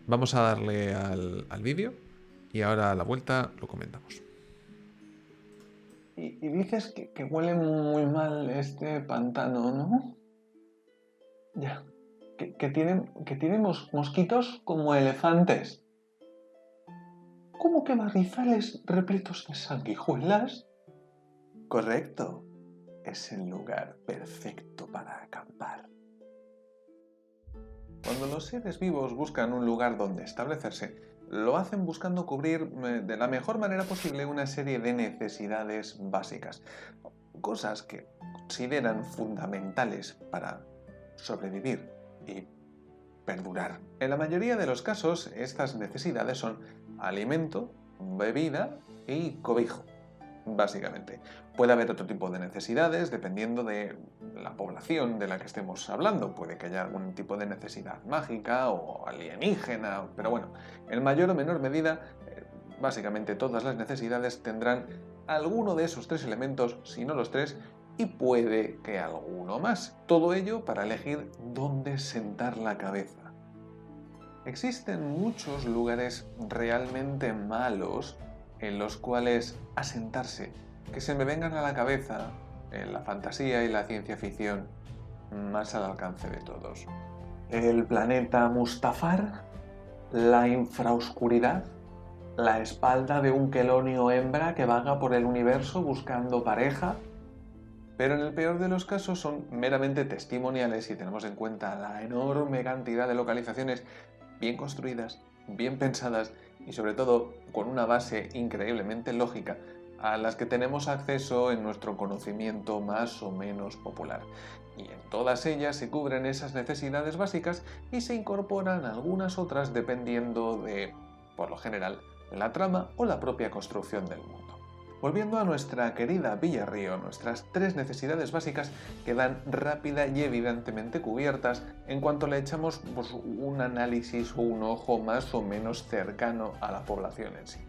Vamos a darle al vídeo y ahora a la vuelta lo comentamos. Y dices que huele muy mal este pantano, ¿no? Ya. Que tiene mosquitos como elefantes. ¿Cómo que barrizales repletos de sanguijuelas? Correcto. Es el lugar perfecto para acampar. Cuando los seres vivos buscan un lugar donde establecerse, lo hacen buscando cubrir de la mejor manera posible una serie de necesidades básicas, cosas que consideran fundamentales para sobrevivir y perdurar. En la mayoría de los casos, estas necesidades son alimento, bebida y cobijo. Básicamente. Puede haber otro tipo de necesidades dependiendo de la población de la que estemos hablando. Puede que haya algún tipo de necesidad mágica o alienígena, pero bueno, en mayor o menor medida, básicamente todas las necesidades tendrán alguno de esos tres elementos, si no los tres, y puede que alguno más. Todo ello para elegir dónde sentar la cabeza. Existen muchos lugares realmente malos en los cuales asentarse, que se me vengan a la cabeza en la fantasía y la ciencia ficción más al alcance de todos. El planeta Mustafar, la infraoscuridad, la espalda de un quelonio hembra que vaga por el universo buscando pareja, pero en el peor de los casos son meramente testimoniales si tenemos en cuenta la enorme cantidad de localizaciones bien construidas, bien pensadas y sobre todo con una base increíblemente lógica a las que tenemos acceso en nuestro conocimiento más o menos popular. Y en todas ellas se cubren esas necesidades básicas y se incorporan algunas otras dependiendo de, por lo general, la trama o la propia construcción del mundo. Volviendo a nuestra querida Villarrío, nuestras tres necesidades básicas quedan rápida y evidentemente cubiertas en cuanto le echamos un análisis o un ojo más o menos cercano a la población en sí.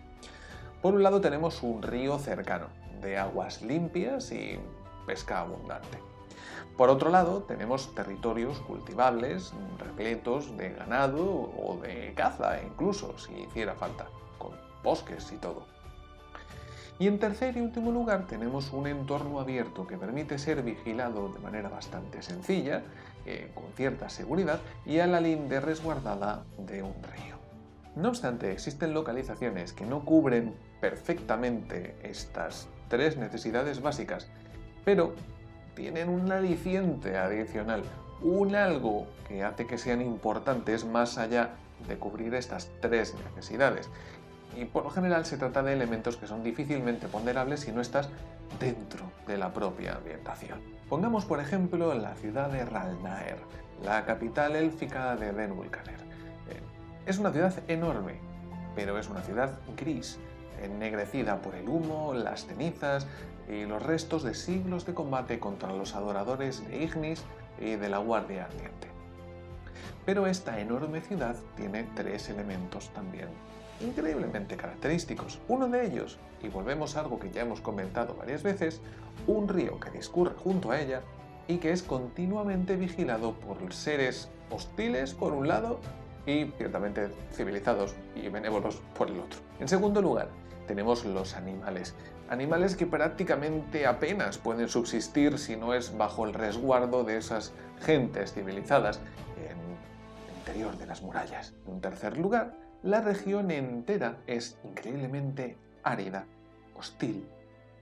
Por un lado tenemos un río cercano, de aguas limpias y pesca abundante. Por otro lado tenemos territorios cultivables, repletos de ganado o de caza incluso, si hiciera falta, con bosques y todo. Y en tercer y último lugar tenemos un entorno abierto que permite ser vigilado de manera bastante sencilla, con cierta seguridad y a la linde resguardada de un río. No obstante, existen localizaciones que no cubren perfectamente estas tres necesidades básicas, pero tienen un aliciente adicional, un algo que hace que sean importantes más allá de cubrir estas tres necesidades. Y por lo general se trata de elementos que son difícilmente ponderables si no estás dentro de la propia ambientación. Pongamos por ejemplo la ciudad de Ralnaer, la capital élfica de Benwulkaner. Es una ciudad enorme, pero es una ciudad gris, ennegrecida por el humo, las cenizas y los restos de siglos de combate contra los adoradores de Ignis y de la Guardia Ardiente. Pero esta enorme ciudad tiene tres elementos también increíblemente característicos. Uno de ellos, y volvemos a algo que ya hemos comentado varias veces, un río que discurre junto a ella y que es continuamente vigilado por seres hostiles por un lado y ciertamente civilizados y benévolos por el otro. En segundo lugar, tenemos los animales. Animales que prácticamente apenas pueden subsistir si no es bajo el resguardo de esas gentes civilizadas en el interior de las murallas. En tercer lugar, la región entera es increíblemente árida, hostil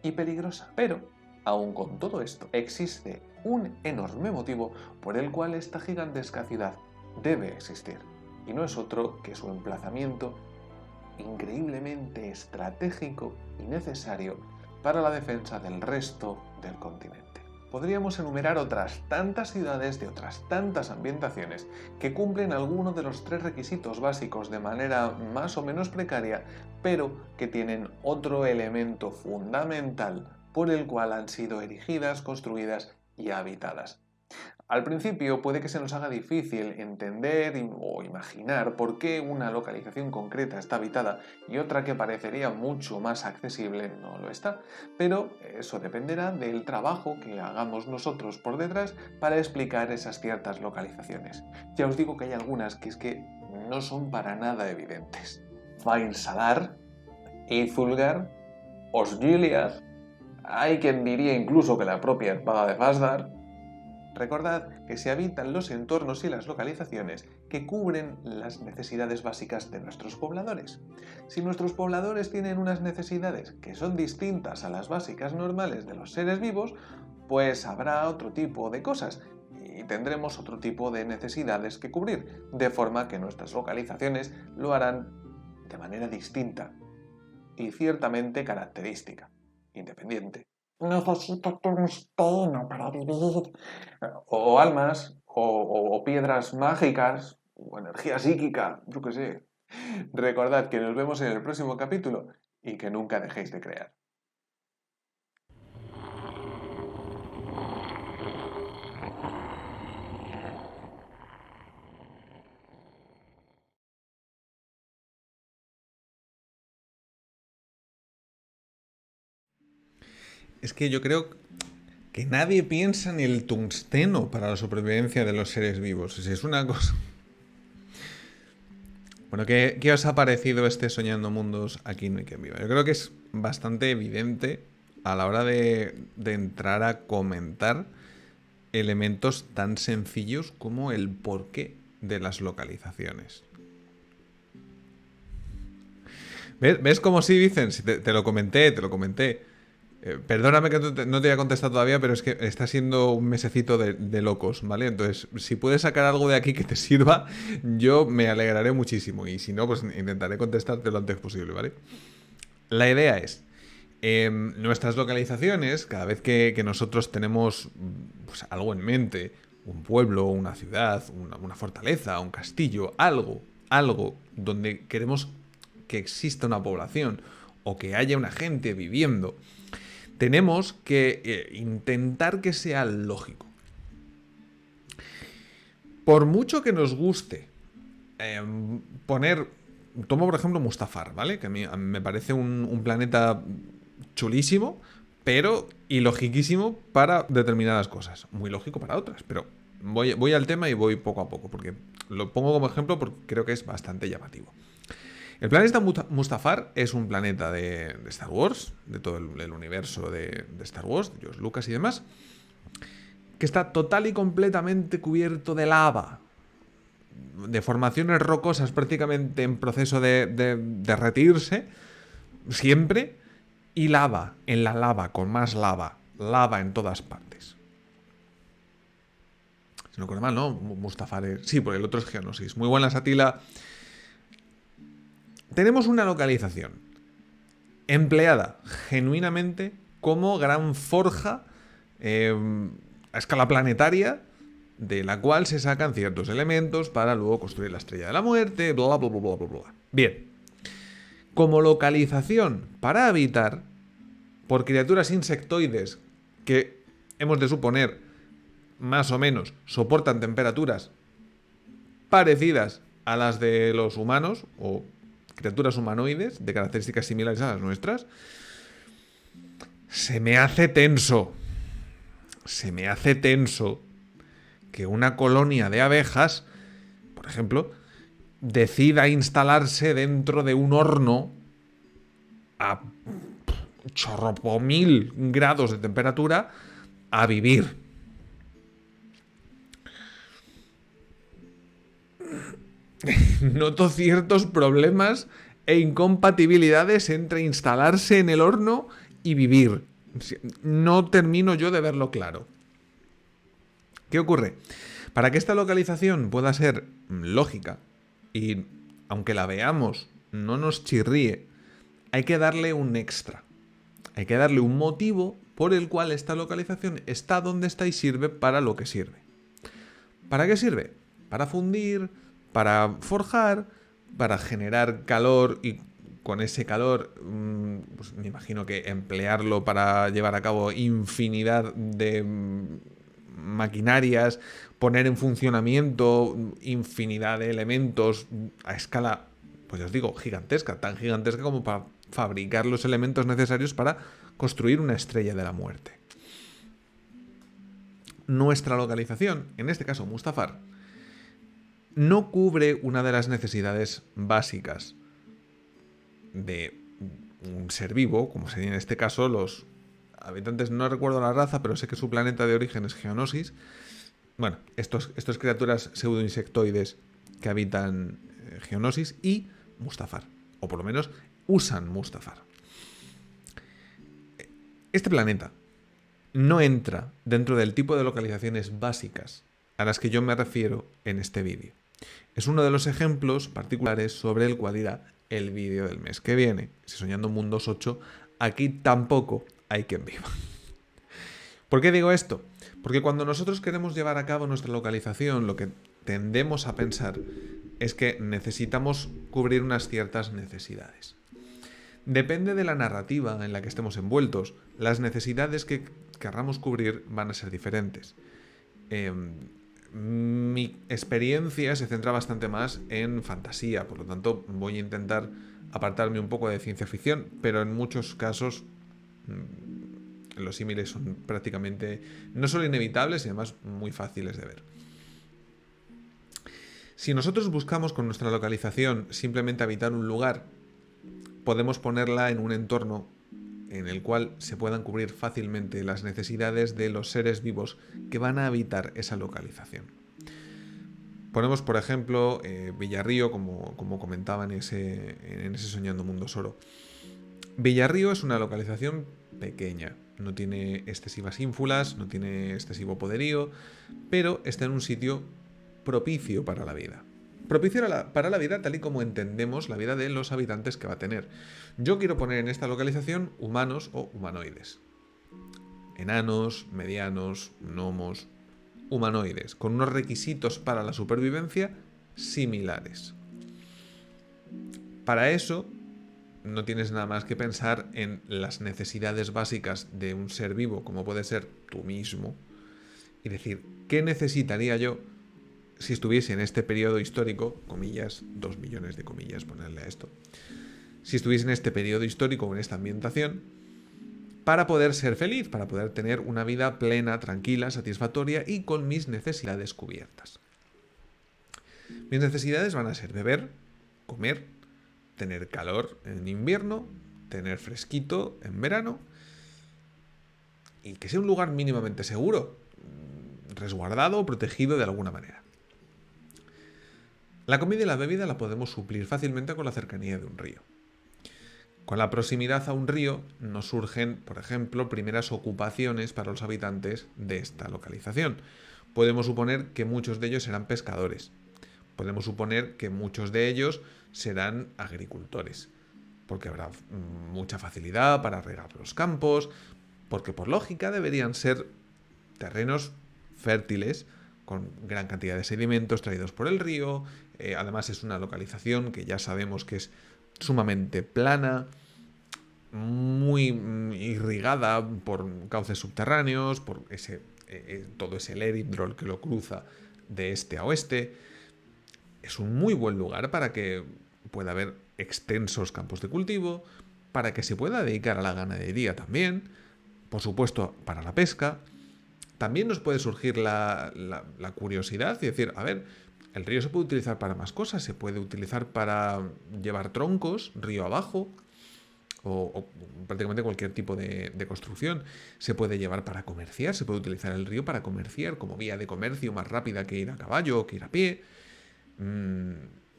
y peligrosa. Pero, aun con todo esto, existe un enorme motivo por el cual esta gigantesca ciudad debe existir. Y no es otro que su emplazamiento increíblemente estratégico y necesario para la defensa del resto del continente. Podríamos enumerar otras tantas ciudades de otras tantas ambientaciones que cumplen alguno de los tres requisitos básicos de manera más o menos precaria, pero que tienen otro elemento fundamental por el cual han sido erigidas, construidas y habitadas. Al principio puede que se nos haga difícil entender o imaginar por qué una localización concreta está habitada y otra que parecería mucho más accesible no lo está, pero eso dependerá del trabajo que hagamos nosotros por detrás para explicar esas ciertas localizaciones. Ya os digo que hay algunas que es que no son para nada evidentes. Fainsalar, Izulgar, Osgiliath, hay quien diría incluso que la propia espada de Fasdar. Recordad que se habitan los entornos y las localizaciones que cubren las necesidades básicas de nuestros pobladores. Si nuestros pobladores tienen unas necesidades que son distintas a las básicas normales de los seres vivos, pues habrá otro tipo de cosas y tendremos otro tipo de necesidades que cubrir, de forma que nuestras localizaciones lo harán de manera distinta y ciertamente característica, independiente. Necesito tungsteno para vivir. O almas, o piedras mágicas, o energía psíquica, yo qué sé. Recordad que nos vemos en el próximo capítulo y que nunca dejéis de crear. Es que yo creo que nadie piensa en el tungsteno para la supervivencia de los seres vivos. Es una cosa... Bueno, ¿qué os ha parecido este Soñando Mundos Aquí no hay quien viva? Yo creo que es bastante evidente a la hora de entrar a comentar elementos tan sencillos como el porqué de las localizaciones. ¿Ves cómo sí dicen? Si te lo comenté. Perdóname que no te haya contestado todavía, pero es que está siendo un mesecito de locos, ¿vale? Entonces, si puedes sacar algo de aquí que te sirva, yo me alegraré muchísimo. Y si no, pues intentaré contestarte lo antes posible, ¿vale? La idea es, nuestras localizaciones, cada vez que nosotros tenemos pues, algo en mente, un pueblo, una ciudad, una fortaleza, un castillo, algo donde queremos que exista una población o que haya una gente viviendo, tenemos que intentar que sea lógico. Por mucho que nos guste tomo por ejemplo Mustafar, ¿vale? Que a mí me parece un planeta chulísimo, pero ilogiquísimo para determinadas cosas. Muy lógico para otras, pero voy al tema y voy poco a poco, porque lo pongo como ejemplo porque creo que es bastante llamativo. El planeta Mustafar es un planeta de Star Wars, de todo el universo de Star Wars, de George Lucas y demás, que está total y completamente cubierto de lava, de formaciones rocosas prácticamente en proceso de derretirse, siempre, y lava, en la lava, con más lava en todas partes. Si no recuerdo mal, ¿no? Mustafar es... Sí, porque el otro es Geonosis. Muy buena Satila. Tenemos una localización empleada genuinamente como gran forja a escala planetaria, de la cual se sacan ciertos elementos para luego construir la Estrella de la Muerte, bla, bla, bla, bla, bla, bla. Bien. Como localización para habitar por criaturas insectoides que hemos de suponer más o menos soportan temperaturas parecidas a las de los humanos o criaturas humanoides de características similares a las nuestras, se me hace tenso que una colonia de abejas, por ejemplo, decida instalarse dentro de un horno a chorropomil grados de temperatura a vivir. Noto ciertos problemas e incompatibilidades entre instalarse en el horno y vivir. No termino yo de verlo claro. ¿Qué ocurre? Para que esta localización pueda ser lógica y, aunque la veamos, no nos chirríe, hay que darle un extra. Hay que darle un motivo por el cual esta localización está donde está y sirve para lo que sirve. ¿Para qué sirve? Para fundir, para forjar, para generar calor y con ese calor, pues me imagino que emplearlo para llevar a cabo infinidad de maquinarias, poner en funcionamiento infinidad de elementos a escala, pues ya os digo, gigantesca, tan gigantesca como para fabricar los elementos necesarios para construir una estrella de la muerte. Nuestra localización, en este caso Mustafar, no cubre una de las necesidades básicas de un ser vivo, como sería en este caso los habitantes, no recuerdo la raza, pero sé que su planeta de origen es Geonosis. Bueno, estos criaturas pseudoinsectoides que habitan Geonosis y Mustafar, o por lo menos usan Mustafar. Este planeta no entra dentro del tipo de localizaciones básicas a las que yo me refiero en este vídeo. Es uno de los ejemplos particulares sobre el cual irá el vídeo del mes que viene. Si Soñando Mundos 8, aquí tampoco hay quien viva. ¿Por qué digo esto? Porque cuando nosotros queremos llevar a cabo nuestra localización, lo que tendemos a pensar es que necesitamos cubrir unas ciertas necesidades. Depende de la narrativa en la que estemos envueltos, las necesidades que querramos cubrir van a ser diferentes. Mi experiencia se centra bastante más en fantasía, por lo tanto voy a intentar apartarme un poco de ciencia ficción, pero en muchos casos los símiles son prácticamente no solo inevitables, sino además muy fáciles de ver. Si nosotros buscamos con nuestra localización simplemente habitar un lugar, podemos ponerla en un entorno en el cual se puedan cubrir fácilmente las necesidades de los seres vivos que van a habitar esa localización. Ponemos, por ejemplo, Villarrío, como comentaba en ese Soñando Mundos Oro. Villarrío es una localización pequeña, no tiene excesivas ínfulas, no tiene excesivo poderío, pero está en un sitio propicio para la vida. Propicio para la vida tal y como entendemos la vida de los habitantes que va a tener. Yo quiero poner en esta localización humanos o humanoides. Enanos, medianos, gnomos, humanoides, con unos requisitos para la supervivencia similares. Para eso no tienes nada más que pensar en las necesidades básicas de un ser vivo, como puede ser tú mismo, y decir, ¿qué necesitaría yo si estuviese en este periodo histórico, comillas, 2 millones de comillas, ponerle a esto, si estuviese en este periodo histórico o en esta ambientación, para poder ser feliz, para poder tener una vida plena, tranquila, satisfactoria y con mis necesidades cubiertas? Mis necesidades van a ser beber, comer, tener calor en invierno, tener fresquito en verano y que sea un lugar mínimamente seguro, resguardado o protegido de alguna manera. La comida y la bebida la podemos suplir fácilmente con la cercanía de un río. Con la proximidad a un río nos surgen, por ejemplo, primeras ocupaciones para los habitantes de esta localización. Podemos suponer que muchos de ellos serán pescadores. Podemos suponer que muchos de ellos serán agricultores, porque habrá mucha facilidad para regar los campos, porque por lógica deberían ser terrenos fértiles, con gran cantidad de sedimentos traídos por el río. Además es una localización que ya sabemos que es sumamente plana, muy irrigada por cauces subterráneos, por todo ese Eredrol que lo cruza de este a oeste. Es un muy buen lugar para que pueda haber extensos campos de cultivo, para que se pueda dedicar a la ganadería también, por supuesto para la pesca. También nos puede surgir la curiosidad y decir, a ver, el río se puede utilizar para más cosas, se puede utilizar para llevar troncos río abajo o prácticamente cualquier tipo de construcción. Se puede llevar para comerciar, se puede utilizar el río para comerciar como vía de comercio más rápida que ir a caballo o que ir a pie.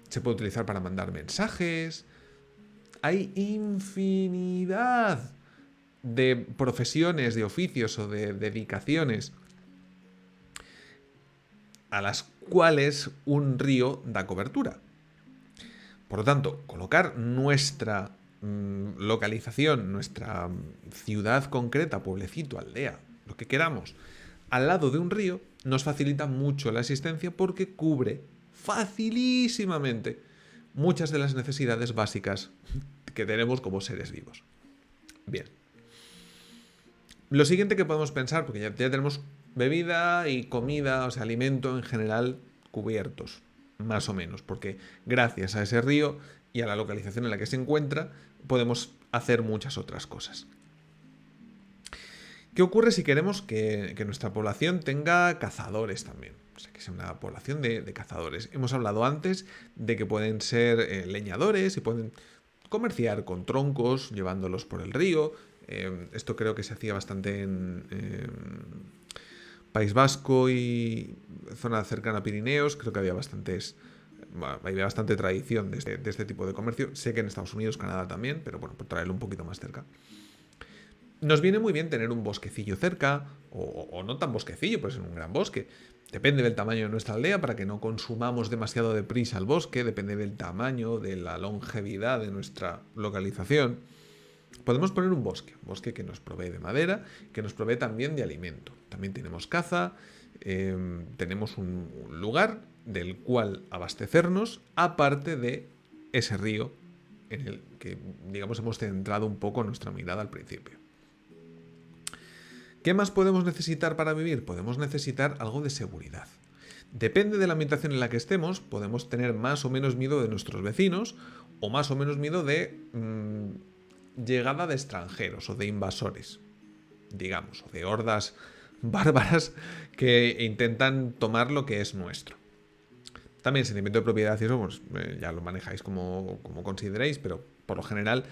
Se puede utilizar para mandar mensajes. Hay infinidad de profesiones, de oficios o de dedicaciones a las cuales un río da cobertura. Por lo tanto, colocar nuestra localización, nuestra ciudad concreta, pueblecito, aldea, lo que queramos, al lado de un río, nos facilita mucho la existencia porque cubre facilísimamente muchas de las necesidades básicas que tenemos como seres vivos. Bien. Lo siguiente que podemos pensar, porque ya tenemos bebida y comida, o sea, alimento en general cubiertos, más o menos, porque gracias a ese río y a la localización en la que se encuentra, podemos hacer muchas otras cosas. ¿Qué ocurre si queremos que nuestra población tenga cazadores también? O sea, que sea una población de cazadores. Hemos hablado antes de que pueden ser leñadores y pueden comerciar con troncos, llevándolos por el río. Esto creo que se hacía bastante en País Vasco y zona cercana a Pirineos. Creo que había bastante tradición de este tipo de comercio. Sé que en Estados Unidos, Canadá también, pero bueno, por traerlo un poquito más cerca. Nos viene muy bien tener un bosquecillo cerca, o no tan bosquecillo, pues en un gran bosque. Depende del tamaño de nuestra aldea, para que no consumamos demasiado deprisa el bosque, depende del tamaño, de la longevidad de nuestra localización. Podemos poner un bosque que nos provee de madera, que nos provee también de alimento. También tenemos caza, tenemos un lugar del cual abastecernos, aparte de ese río en el que, digamos, hemos centrado un poco nuestra mirada al principio. ¿Qué más podemos necesitar para vivir? Podemos necesitar algo de seguridad. Depende de la ambientación en la que estemos, podemos tener más o menos miedo de nuestros vecinos o más o menos miedo de llegada de extranjeros o de invasores, digamos, o de hordas bárbaras que intentan tomar lo que es nuestro. También sentimiento de propiedad y eso, pues, ya lo manejáis como consideréis, pero por lo general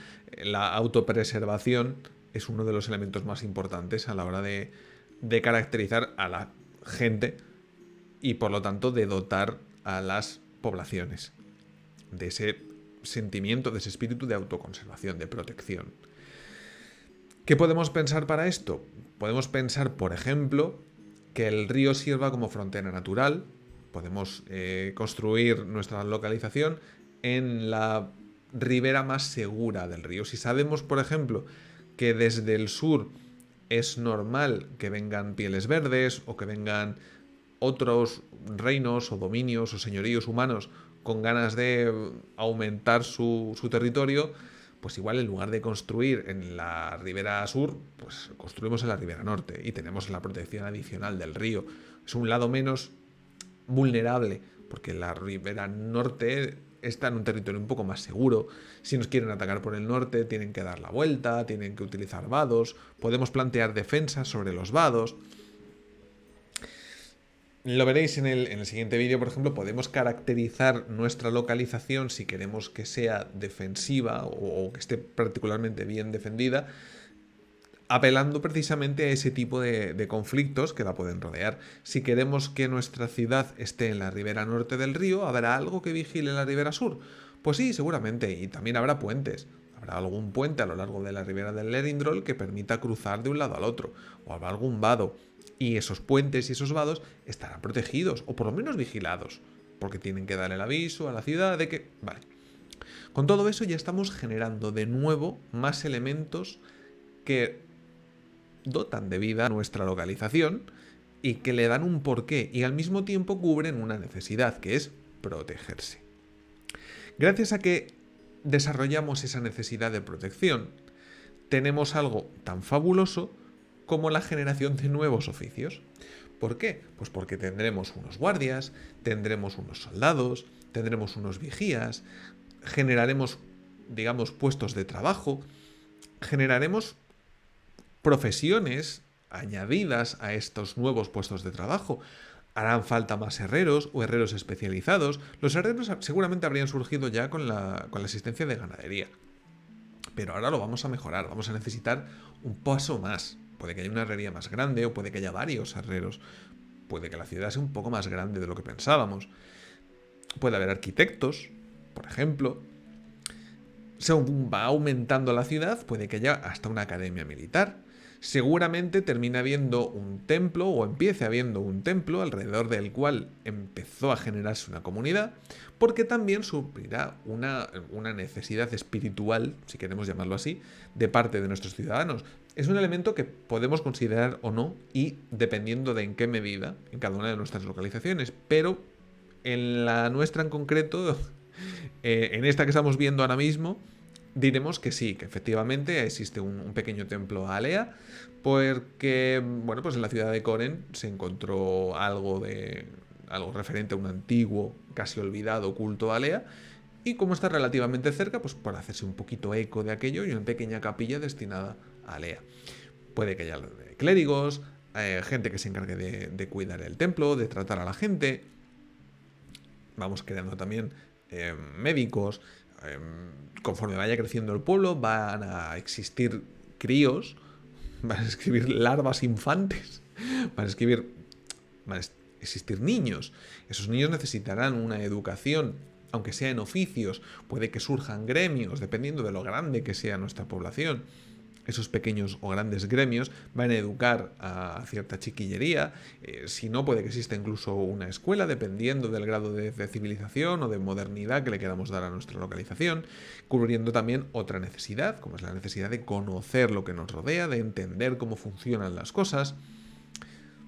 la autopreservación es uno de los elementos más importantes a la hora de caracterizar a la gente y por lo tanto de dotar a las poblaciones de ese sentimiento, de ese espíritu de autoconservación, de protección. ¿Qué podemos pensar para esto? Podemos pensar, por ejemplo, que el río sirva como frontera natural. Podemos construir nuestra localización en la ribera más segura del río. Si sabemos, por ejemplo, que desde el sur es normal que vengan pieles verdes o que vengan otros reinos o dominios o señoríos humanos con ganas de aumentar su territorio, pues igual en lugar de construir en la ribera sur, pues construimos en la ribera norte y tenemos la protección adicional del río. Es un lado menos vulnerable, porque la ribera norte está en un territorio un poco más seguro. Si nos quieren atacar por el norte, tienen que dar la vuelta, tienen que utilizar vados, podemos plantear defensas sobre los vados. Lo veréis en el siguiente vídeo, por ejemplo, podemos caracterizar nuestra localización si queremos que sea defensiva o que esté particularmente bien defendida, apelando precisamente a ese tipo de conflictos que la pueden rodear. Si queremos que nuestra ciudad esté en la ribera norte del río, ¿habrá algo que vigile la ribera sur? Pues sí, seguramente, y también habrá puentes. Habrá algún puente a lo largo de la ribera del Lérindrol que permita cruzar de un lado al otro, o habrá algún vado, y esos puentes y esos vados estarán protegidos, o por lo menos vigilados, porque tienen que dar el aviso a la ciudad de que... Vale. Con todo eso ya estamos generando de nuevo más elementos que dotan de vida a nuestra localización y que le dan un porqué y al mismo tiempo cubren una necesidad, que es protegerse. Gracias a que desarrollamos esa necesidad de protección, tenemos algo tan fabuloso como la generación de nuevos oficios. ¿Por qué? Pues porque tendremos unos guardias, tendremos unos soldados, tendremos unos vigías, generaremos, digamos, puestos de trabajo, generaremos profesiones añadidas a estos nuevos puestos de trabajo. Harán falta más herreros o herreros especializados. Los herreros seguramente habrían surgido ya con la existencia de ganadería. Pero ahora lo vamos a mejorar, vamos a necesitar un paso más. Puede que haya una herrería más grande o puede que haya varios herreros. Puede que la ciudad sea un poco más grande de lo que pensábamos. Puede haber arquitectos, por ejemplo. Según va aumentando la ciudad, puede que haya hasta una academia militar. Seguramente termina habiendo un templo o empiece habiendo un templo alrededor del cual empezó a generarse una comunidad, porque también suplirá una necesidad espiritual, si queremos llamarlo así, de parte de nuestros ciudadanos. Es un elemento que podemos considerar o no, y dependiendo de en qué medida, en cada una de nuestras localizaciones, pero en la nuestra en concreto, en esta que estamos viendo ahora mismo, diremos que sí, que efectivamente existe un pequeño templo a Alea, porque, bueno, pues en la ciudad de Coren se encontró algo referente a un antiguo, casi olvidado culto a Alea, y como está relativamente cerca, pues para hacerse un poquito eco de aquello, hay una pequeña capilla destinada a Alea. Puede que haya clérigos, gente que se encargue de cuidar el templo, de tratar a la gente. Vamos creando también médicos. Conforme vaya creciendo el pueblo, van a existir críos, van a escribir larvas infantes, van a existir niños. Esos niños necesitarán una educación, aunque sea en oficios. Puede que surjan gremios, dependiendo de lo grande que sea nuestra población. Esos pequeños o grandes gremios van a educar a cierta chiquillería. Si no, puede que exista incluso una escuela, dependiendo del grado de civilización o de modernidad que le queramos dar a nuestra localización, cubriendo también otra necesidad, como es la necesidad de conocer lo que nos rodea, de entender cómo funcionan las cosas.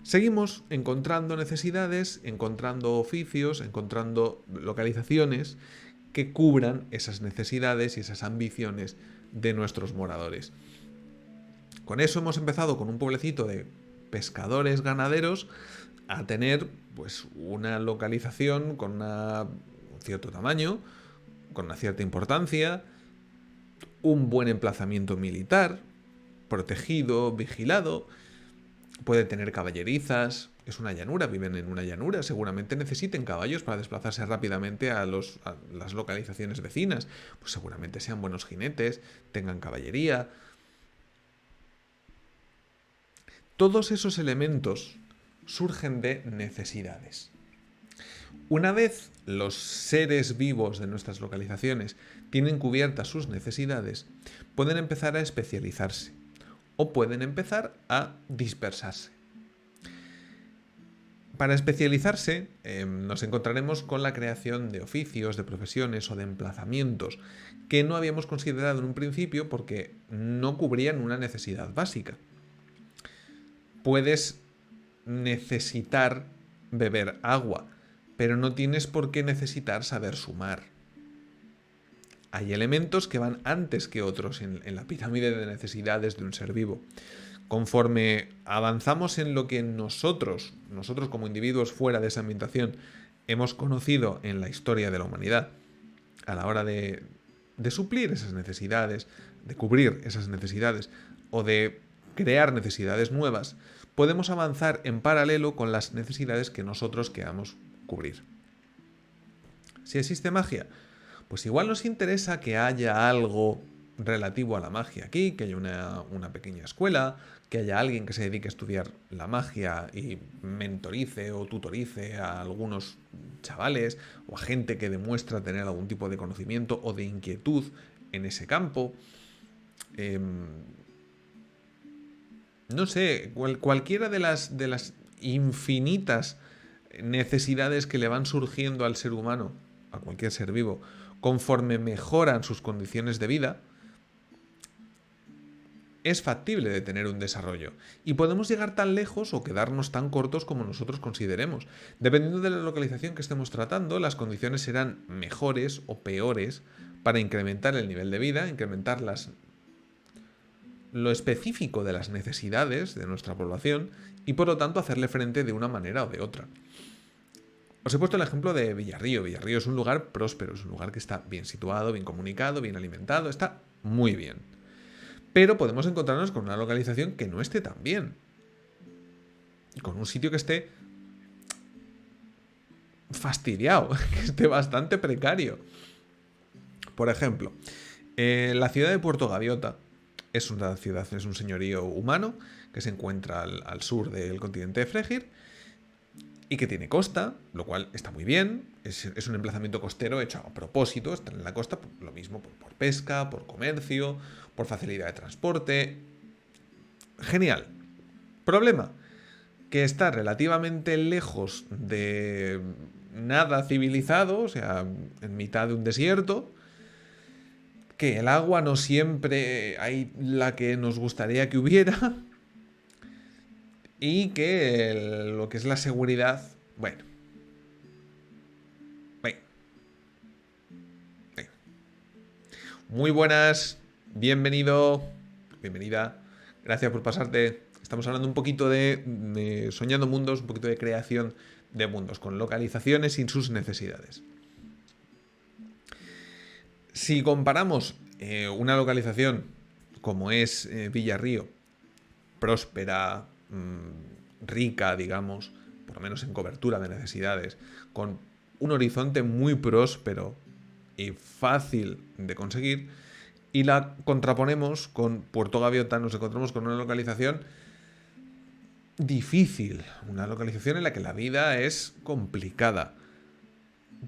Seguimos encontrando necesidades, encontrando oficios, encontrando localizaciones que cubran esas necesidades y esas ambiciones de nuestros moradores. Con eso hemos empezado con un pueblecito de pescadores ganaderos a tener pues una localización con un cierto tamaño, con una cierta importancia, un buen emplazamiento militar, protegido, vigilado, puede tener caballerizas, es una llanura, viven en una llanura, seguramente necesiten caballos para desplazarse rápidamente a las localizaciones vecinas, pues seguramente sean buenos jinetes, tengan caballería. Todos esos elementos surgen de necesidades. Una vez los seres vivos de nuestras localizaciones tienen cubiertas sus necesidades, pueden empezar a especializarse o pueden empezar a dispersarse. Para especializarse, nos encontraremos con la creación de oficios, de profesiones o de emplazamientos que no habíamos considerado en un principio porque no cubrían una necesidad básica. Puedes necesitar beber agua, pero no tienes por qué necesitar saber sumar. Hay elementos que van antes que otros en la pirámide de necesidades de un ser vivo. Conforme avanzamos en lo que nosotros como individuos fuera de esa ambientación, hemos conocido en la historia de la humanidad, a la hora de suplir esas necesidades, de cubrir esas necesidades o de crear necesidades nuevas, podemos avanzar en paralelo con las necesidades que nosotros queramos cubrir. Si existe magia, pues igual nos interesa que haya algo relativo a la magia aquí, que haya una pequeña escuela, que haya alguien que se dedique a estudiar la magia y mentorice o tutorice a algunos chavales o a gente que demuestra tener algún tipo de conocimiento o de inquietud en ese campo. No sé, cualquiera de las infinitas necesidades que le van surgiendo al ser humano, a cualquier ser vivo, conforme mejoran sus condiciones de vida, es factible de tener un desarrollo. Y podemos llegar tan lejos o quedarnos tan cortos como nosotros consideremos. Dependiendo de la localización que estemos tratando, las condiciones serán mejores o peores para incrementar el nivel de vida, incrementar lo específico de las necesidades de nuestra población y por lo tanto hacerle frente de una manera o de otra. Os he puesto el ejemplo de Villarrío. Villarrío es un lugar próspero, es un lugar que está bien situado, bien comunicado, bien alimentado, está muy bien. Pero podemos encontrarnos con una localización que no esté tan bien. Con un sitio que esté fastidiado, que esté bastante precario. Por ejemplo, la ciudad de Puerto Gaviota es una ciudad, es un señorío humano que se encuentra al sur del continente de Frejir y que tiene costa, lo cual está muy bien. Es un emplazamiento costero hecho a propósito, está en la costa, lo mismo por pesca, por comercio, por facilidad de transporte. Genial. Problema, que está relativamente lejos de nada civilizado, o sea, en mitad de un desierto, que el agua no siempre hay la que nos gustaría que hubiera y que lo que es la seguridad, bueno. Muy buenas, bienvenido, bienvenida, gracias por pasarte. Estamos hablando un poquito de Soñando Mundos, un poquito de creación de mundos, con localizaciones y sus necesidades. Si comparamos una localización como es Villarrío, próspera, rica, digamos, por lo menos en cobertura de necesidades, con un horizonte muy próspero y fácil de conseguir, y la contraponemos con Puerto Gaviota, nos encontramos con una localización difícil, una localización en la que la vida es complicada,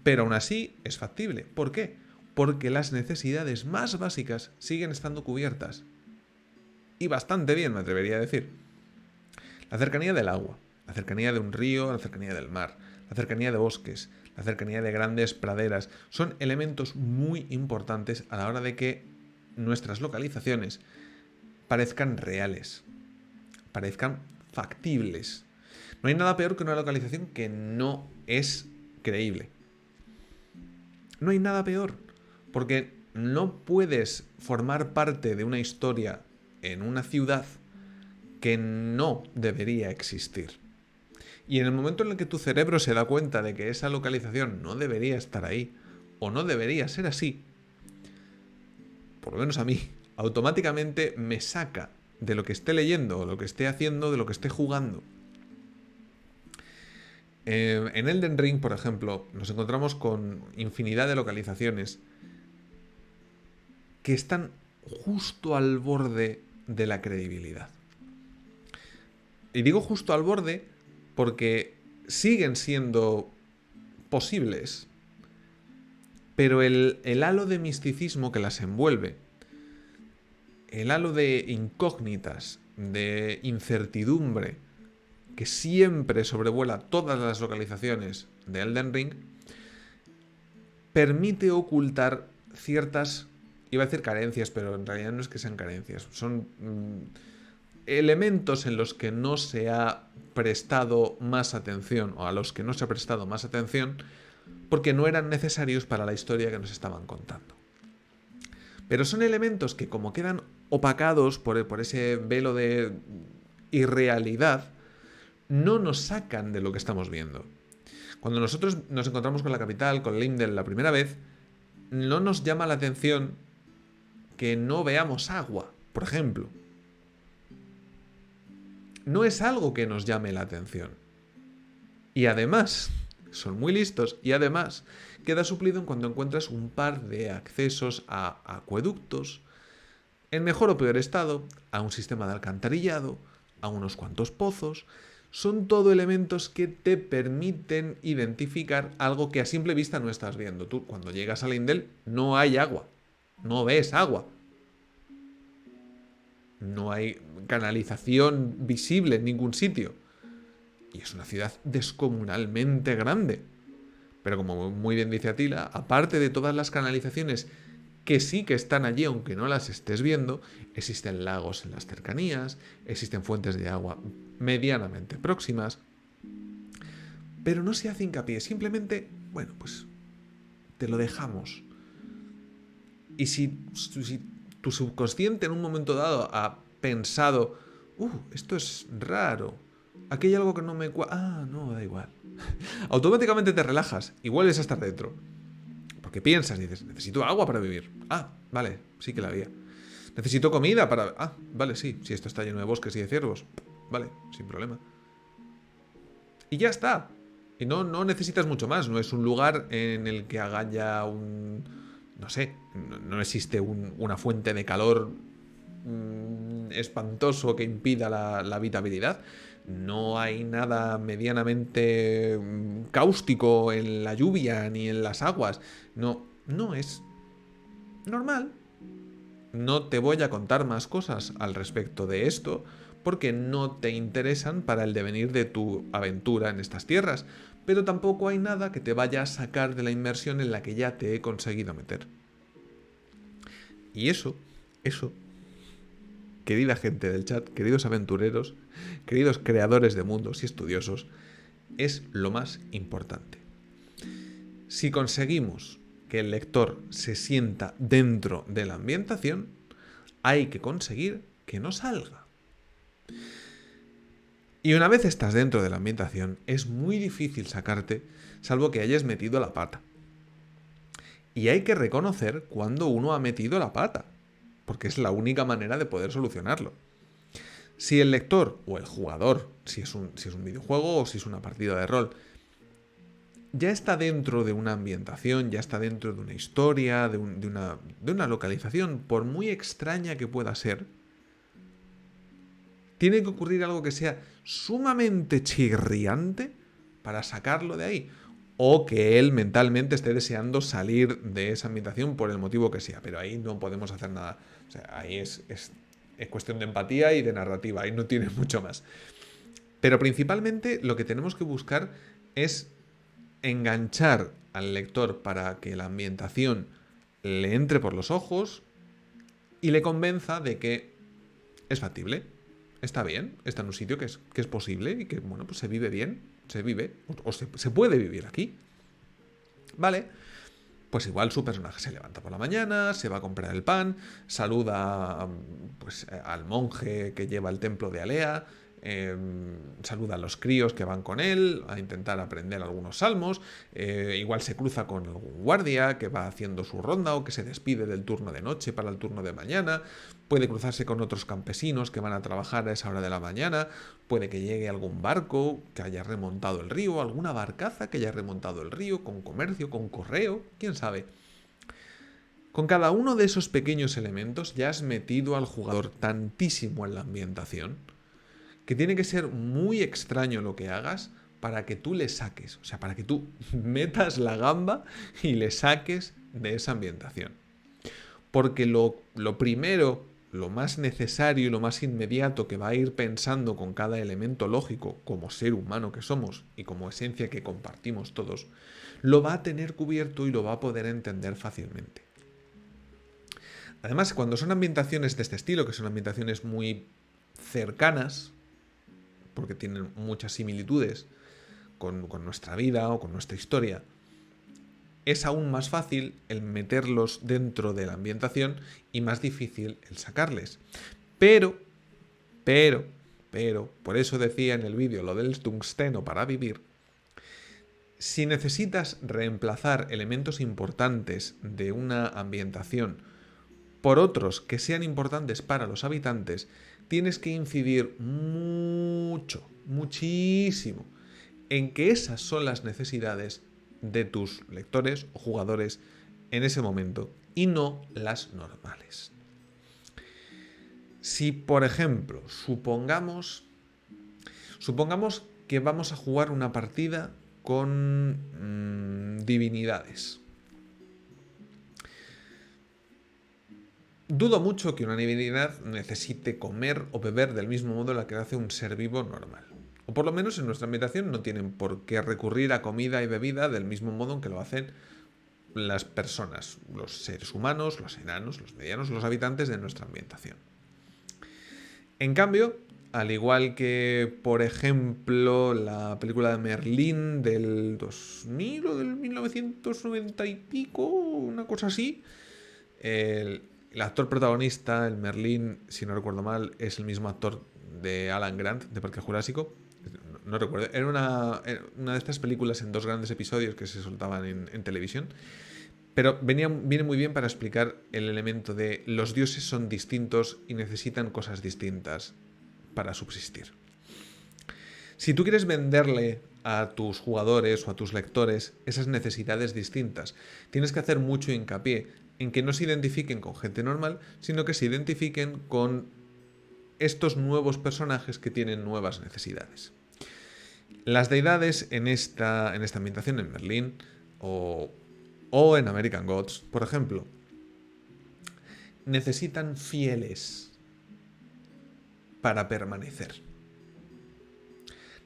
pero aún así es factible. ¿Por qué? Porque las necesidades más básicas siguen estando cubiertas. Y bastante bien, me atrevería a decir. La cercanía del agua, la cercanía de un río, la cercanía del mar, la cercanía de bosques, la cercanía de grandes praderas, son elementos muy importantes a la hora de que nuestras localizaciones parezcan reales, parezcan factibles. No hay nada peor que una localización que no es creíble. No hay nada peor, porque no puedes formar parte de una historia en una ciudad que no debería existir. Y en el momento en el que tu cerebro se da cuenta de que esa localización no debería estar ahí, o no debería ser así, por lo menos a mí, automáticamente me saca de lo que esté leyendo, o lo que esté haciendo, de lo que esté jugando. En Elden Ring, por ejemplo, nos encontramos con infinidad de localizaciones que están justo al borde de la credibilidad. Y digo justo al borde porque siguen siendo posibles, pero el halo de misticismo que las envuelve, el halo de incógnitas, de incertidumbre, que siempre sobrevuela todas las localizaciones de Elden Ring, permite ocultar ciertas, iba a decir carencias, pero en realidad no es que sean carencias, son elementos en los que no se ha prestado más atención, o a los que no se ha prestado más atención, porque no eran necesarios para la historia que nos estaban contando. Pero son elementos que, como quedan opacados por ese velo de irrealidad, no nos sacan de lo que estamos viendo. Cuando nosotros nos encontramos con la capital, con Lindell la primera vez, no nos llama la atención que no veamos agua, por ejemplo. No es algo que nos llame la atención. Y además, son muy listos, y además queda suplido en cuanto encuentras un par de accesos a acueductos, en mejor o peor estado, a un sistema de alcantarillado, a unos cuantos pozos. Son todo elementos que te permiten identificar algo que a simple vista no estás viendo. Tú, cuando llegas a Lindell, no hay agua, no ves agua. No hay canalización visible en ningún sitio. Y es una ciudad descomunalmente grande. Pero como muy bien dice Atila, aparte de todas las canalizaciones que sí que están allí, aunque no las estés viendo, existen lagos en las cercanías, existen fuentes de agua medianamente próximas. Pero no se hace hincapié, simplemente, bueno, pues te lo dejamos. Y si tu subconsciente en un momento dado ha pensado, esto es raro, aquí hay algo que no me no, da igual. Automáticamente te relajas y vuelves a estar dentro. Porque piensas y dices, necesito agua para vivir. Vale, sí que la había. Necesito comida para... vale, sí, si esto está lleno de bosques y de ciervos. Vale, sin problema. Y ya está. Y no necesitas mucho más. No es un lugar en el que haya un... No sé, no existe una fuente de calor espantoso que impida la habitabilidad. No hay nada medianamente cáustico en la lluvia ni en las aguas. No es normal. No te voy a contar más cosas al respecto de esto porque no te interesan para el devenir de tu aventura en estas tierras, pero tampoco hay nada que te vaya a sacar de la inmersión en la que ya te he conseguido meter. Y eso, querida gente del chat, queridos aventureros, queridos creadores de mundos y estudiosos, es lo más importante. Si conseguimos que el lector se sienta dentro de la ambientación, hay que conseguir que no salga. Y una vez estás dentro de la ambientación, es muy difícil sacarte, salvo que hayas metido la pata. Y hay que reconocer cuando uno ha metido la pata, porque es la única manera de poder solucionarlo. Si el lector o el jugador, si es un videojuego o si es una partida de rol, ya está dentro de una ambientación, ya está dentro de una historia, de una localización, por muy extraña que pueda ser, tiene que ocurrir algo que sea sumamente chirriante para sacarlo de ahí. O que él mentalmente esté deseando salir de esa ambientación por el motivo que sea. Pero ahí no podemos hacer nada. O sea, ahí es cuestión de empatía y de narrativa. Ahí no tiene mucho más. Pero principalmente lo que tenemos que buscar es enganchar al lector para que la ambientación le entre por los ojos y le convenza de que es factible, está bien, está en un sitio que es posible y que, bueno, pues se vive bien, se vive, o se puede vivir aquí. Vale, pues igual su personaje se levanta por la mañana, se va a comprar el pan, saluda pues, al monje que lleva el templo de Alea, saluda a los críos que van con él a intentar aprender algunos salmos, igual se cruza con algún guardia que va haciendo su ronda o que se despide del turno de noche para el turno de mañana, puede cruzarse con otros campesinos que van a trabajar a esa hora de la mañana, puede que llegue algún barco que haya remontado el río, alguna barcaza que haya remontado el río, con comercio, con correo, quién sabe. Con cada uno de esos pequeños elementos ya has metido al jugador tantísimo en la ambientación que tiene que ser muy extraño lo que hagas para que tú le saques, o sea, para que tú metas la gamba y le saques de esa ambientación. Porque lo primero, lo más necesario y lo más inmediato que va a ir pensando con cada elemento lógico, como ser humano que somos y como esencia que compartimos todos, lo va a tener cubierto y lo va a poder entender fácilmente. Además, cuando son ambientaciones de este estilo, que son ambientaciones muy cercanas, porque tienen muchas similitudes con nuestra vida o con nuestra historia, es aún más fácil el meterlos dentro de la ambientación y más difícil el sacarles. Pero, por eso decía en el vídeo lo del tungsteno para vivir, si necesitas reemplazar elementos importantes de una ambientación por otros que sean importantes para los habitantes, tienes que incidir muchísimo, en que esas son las necesidades de tus lectores o jugadores en ese momento y no las normales. Si, por ejemplo, supongamos que vamos a jugar una partida con divinidades. Dudo mucho que una divinidad necesite comer o beber del mismo modo en la que hace un ser vivo normal. O por lo menos en nuestra ambientación no tienen por qué recurrir a comida y bebida del mismo modo en que lo hacen las personas, los seres humanos, los enanos, los medianos, los habitantes de nuestra ambientación. En cambio, al igual que, por ejemplo, la película de Merlín del 2000 o del 1990 y pico, una cosa así, el actor protagonista, el Merlín, si no recuerdo mal, es el mismo actor de Alan Grant, de Parque Jurásico. No recuerdo. Era una de estas películas en 2 grandes episodios que se soltaban en televisión. Pero viene muy bien para explicar el elemento de los dioses son distintos y necesitan cosas distintas para subsistir. Si tú quieres venderle a tus jugadores o a tus lectores esas necesidades distintas, tienes que hacer mucho hincapié en que no se identifiquen con gente normal, sino que se identifiquen con estos nuevos personajes que tienen nuevas necesidades. Las deidades en esta ambientación, en Merlín o en American Gods, por ejemplo, necesitan fieles para permanecer.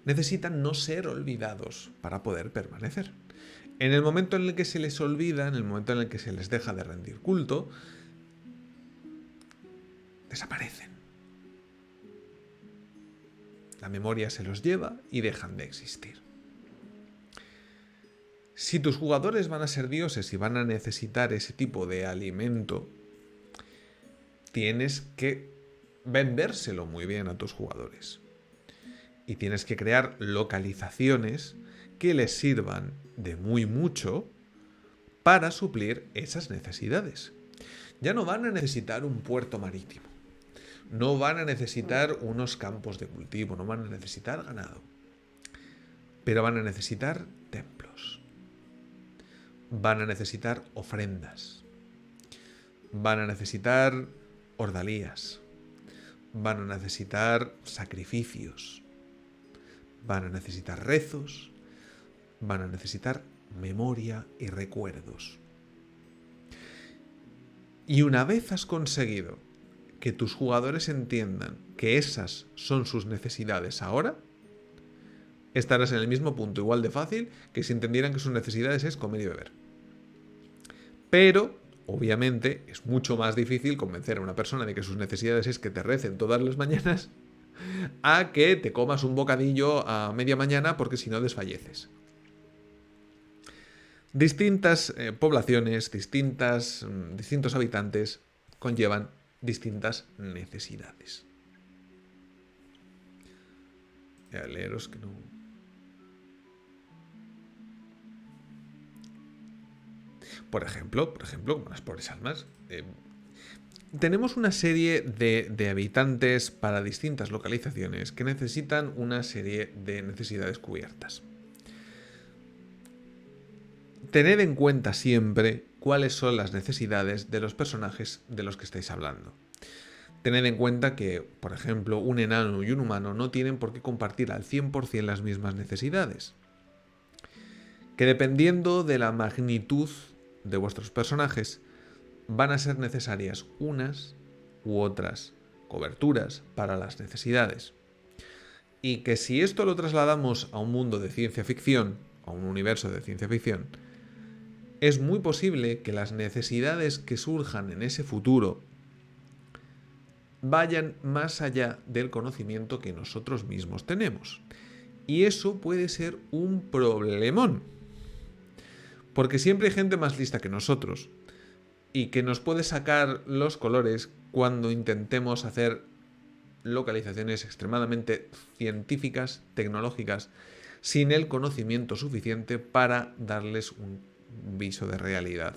Necesitan no ser olvidados para poder permanecer. En el momento en el que se les olvida, en el momento en el que se les deja de rendir culto, desaparecen. La memoria se los lleva y dejan de existir. Si tus jugadores van a ser dioses y van a necesitar ese tipo de alimento, tienes que vendérselo muy bien a tus jugadores. Y tienes que crear localizaciones que les sirvan de muy mucho para suplir esas necesidades. Ya no van a necesitar un puerto marítimo, no van a necesitar unos campos de cultivo, no van a necesitar ganado, pero van a necesitar templos, van a necesitar ofrendas, van a necesitar ordalías, van a necesitar sacrificios, van a necesitar rezos, van a necesitar memoria y recuerdos. Y una vez has conseguido que tus jugadores entiendan que esas son sus necesidades ahora, estarás en el mismo punto igual de fácil que si entendieran que sus necesidades es comer y beber. Pero, obviamente, es mucho más difícil convencer a una persona de que sus necesidades es que te recen todas las mañanas a que te comas un bocadillo a media mañana porque si no desfalleces. Distintas poblaciones, distintos habitantes conllevan distintas necesidades. Leeros que no... Por ejemplo, como las pobres almas, tenemos una serie de habitantes para distintas localizaciones que necesitan una serie de necesidades cubiertas. Tened en cuenta siempre cuáles son las necesidades de los personajes de los que estáis hablando. Tened en cuenta que, por ejemplo, un enano y un humano no tienen por qué compartir al 100% las mismas necesidades. Que dependiendo de la magnitud de vuestros personajes, van a ser necesarias unas u otras coberturas para las necesidades. Y que si esto lo trasladamos a un mundo de ciencia ficción, a un universo de ciencia ficción, es muy posible que las necesidades que surjan en ese futuro vayan más allá del conocimiento que nosotros mismos tenemos. Y eso puede ser un problemón. Porque siempre hay gente más lista que nosotros y que nos puede sacar los colores cuando intentemos hacer localizaciones extremadamente científicas, tecnológicas, sin el conocimiento suficiente para darles un viso de realidad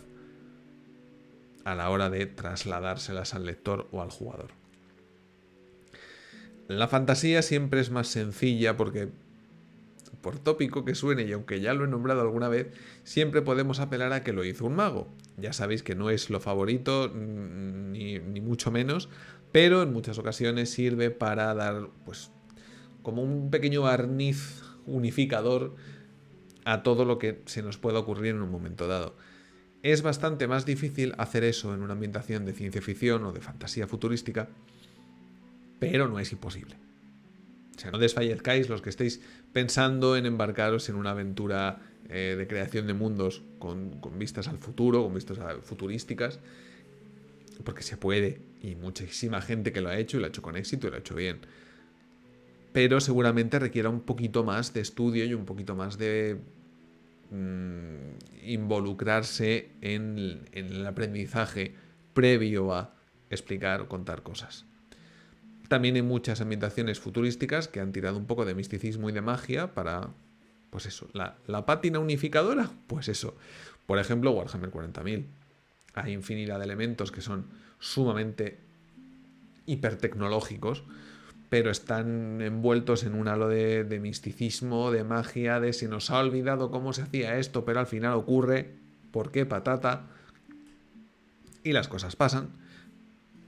a la hora de trasladárselas al lector o al jugador. La fantasía siempre es más sencilla porque, por tópico que suene y aunque ya lo he nombrado alguna vez, siempre podemos apelar a que lo hizo un mago. Ya sabéis que no es lo favorito, ni mucho menos, pero en muchas ocasiones sirve para dar, pues, como un pequeño barniz unificador a todo lo que se nos pueda ocurrir en un momento dado. Es bastante más difícil hacer eso en una ambientación de ciencia ficción o de fantasía futurística, pero no es imposible. O sea, no desfallezcáis los que estéis pensando en embarcaros en una aventura de creación de mundos con vistas al futuro, con vistas futurísticas, porque se puede, y muchísima gente que lo ha hecho y lo ha hecho con éxito y lo ha hecho bien. Pero seguramente requiera un poquito más de estudio y un poquito más de involucrarse en el aprendizaje previo a explicar o contar cosas. También hay muchas ambientaciones futurísticas que han tirado un poco de misticismo y de magia para, pues eso, la pátina unificadora, pues eso. Por ejemplo, Warhammer 40.000. Hay infinidad de elementos que son sumamente hipertecnológicos, pero están envueltos en un halo de misticismo, de magia, de se nos ha olvidado cómo se hacía esto, pero al final ocurre, ¿por qué patata? Y las cosas pasan,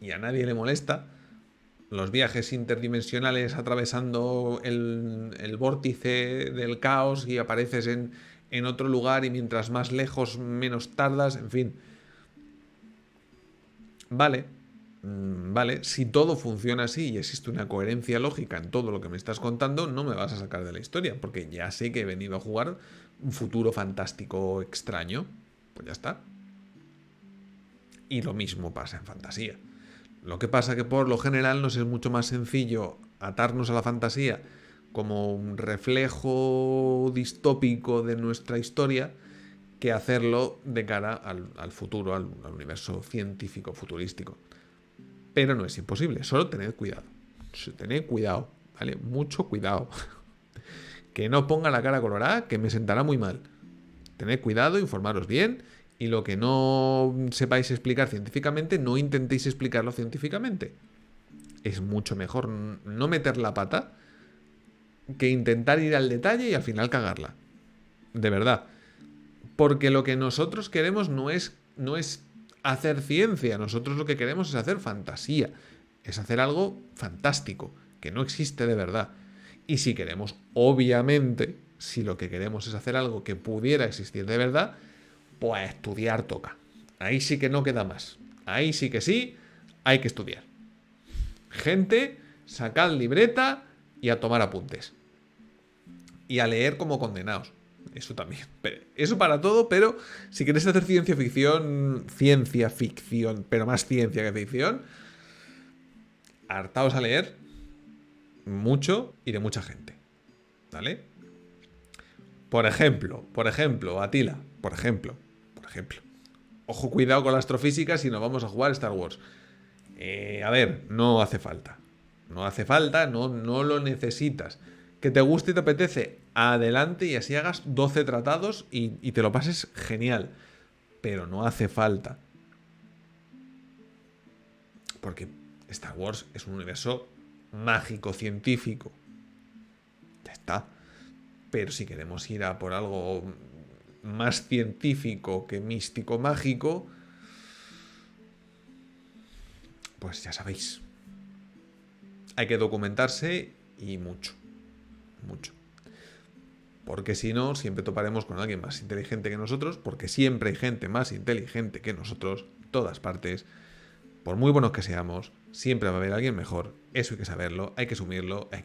y a nadie le molesta. Los viajes interdimensionales atravesando el vórtice del caos y apareces en otro lugar y mientras más lejos menos tardas, en fin. Vale, si todo funciona así y existe una coherencia lógica en todo lo que me estás contando, no me vas a sacar de la historia, porque ya sé que he venido a jugar un futuro fantástico extraño. Pues ya está. Y lo mismo pasa en fantasía. Lo que pasa que por lo general nos es mucho más sencillo atarnos a la fantasía como un reflejo distópico de nuestra historia que hacerlo de cara al futuro, al universo científico futurístico. Pero no es imposible, solo tened cuidado. Tened cuidado, ¿vale? Mucho cuidado. Que no ponga la cara colorada, que me sentará muy mal. Tened cuidado, informaros bien, y lo que no sepáis explicar científicamente, no intentéis explicarlo científicamente. Es mucho mejor no meter la pata que intentar ir al detalle y al final cagarla. De verdad. Porque lo que nosotros queremos no es hacer ciencia. Nosotros lo que queremos es hacer fantasía. Es hacer algo fantástico, que no existe de verdad. Y si queremos, obviamente, si lo que queremos es hacer algo que pudiera existir de verdad, pues estudiar toca. Ahí sí que no queda más. Ahí sí que sí, hay que estudiar. Gente, sacad libreta y a tomar apuntes. Y a leer como condenados. Eso también. Eso para todo, pero si queréis hacer ciencia ficción, pero más ciencia que ficción, hartaos a leer mucho y de mucha gente. ¿Vale? Por ejemplo, Atila, por ejemplo. Ojo, cuidado con la astrofísica si nos vamos a jugar Star Wars. A ver, no hace falta. No lo necesitas. Que te guste y te apetece, adelante, y así hagas 12 tratados y te lo pases genial. Pero no hace falta. Porque Star Wars es un universo mágico, científico. Ya está. Pero si queremos ir a por algo más científico que místico, mágico, pues ya sabéis. Hay que documentarse y mucho. Porque si no, siempre toparemos con alguien más inteligente que nosotros, porque siempre hay gente más inteligente que nosotros, en todas partes. Por muy buenos que seamos, siempre va a haber alguien mejor. Eso hay que saberlo, hay que asumirlo, hay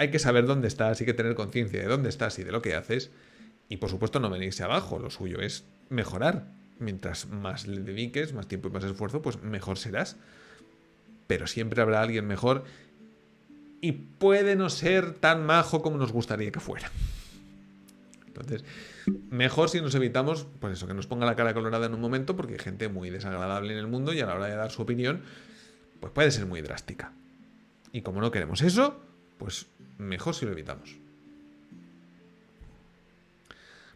que saber dónde estás, hay que tener conciencia de dónde estás y de lo que haces. Y por supuesto no venirse abajo, lo suyo es mejorar. Mientras más le dediques, más tiempo y más esfuerzo, pues mejor serás. Pero siempre habrá alguien mejor y puede no ser tan majo como nos gustaría que fuera. Entonces, mejor si nos evitamos, pues eso, que nos ponga la cara colorada en un momento, porque hay gente muy desagradable en el mundo y a la hora de dar su opinión, pues puede ser muy drástica. Y como no queremos eso, pues mejor si lo evitamos.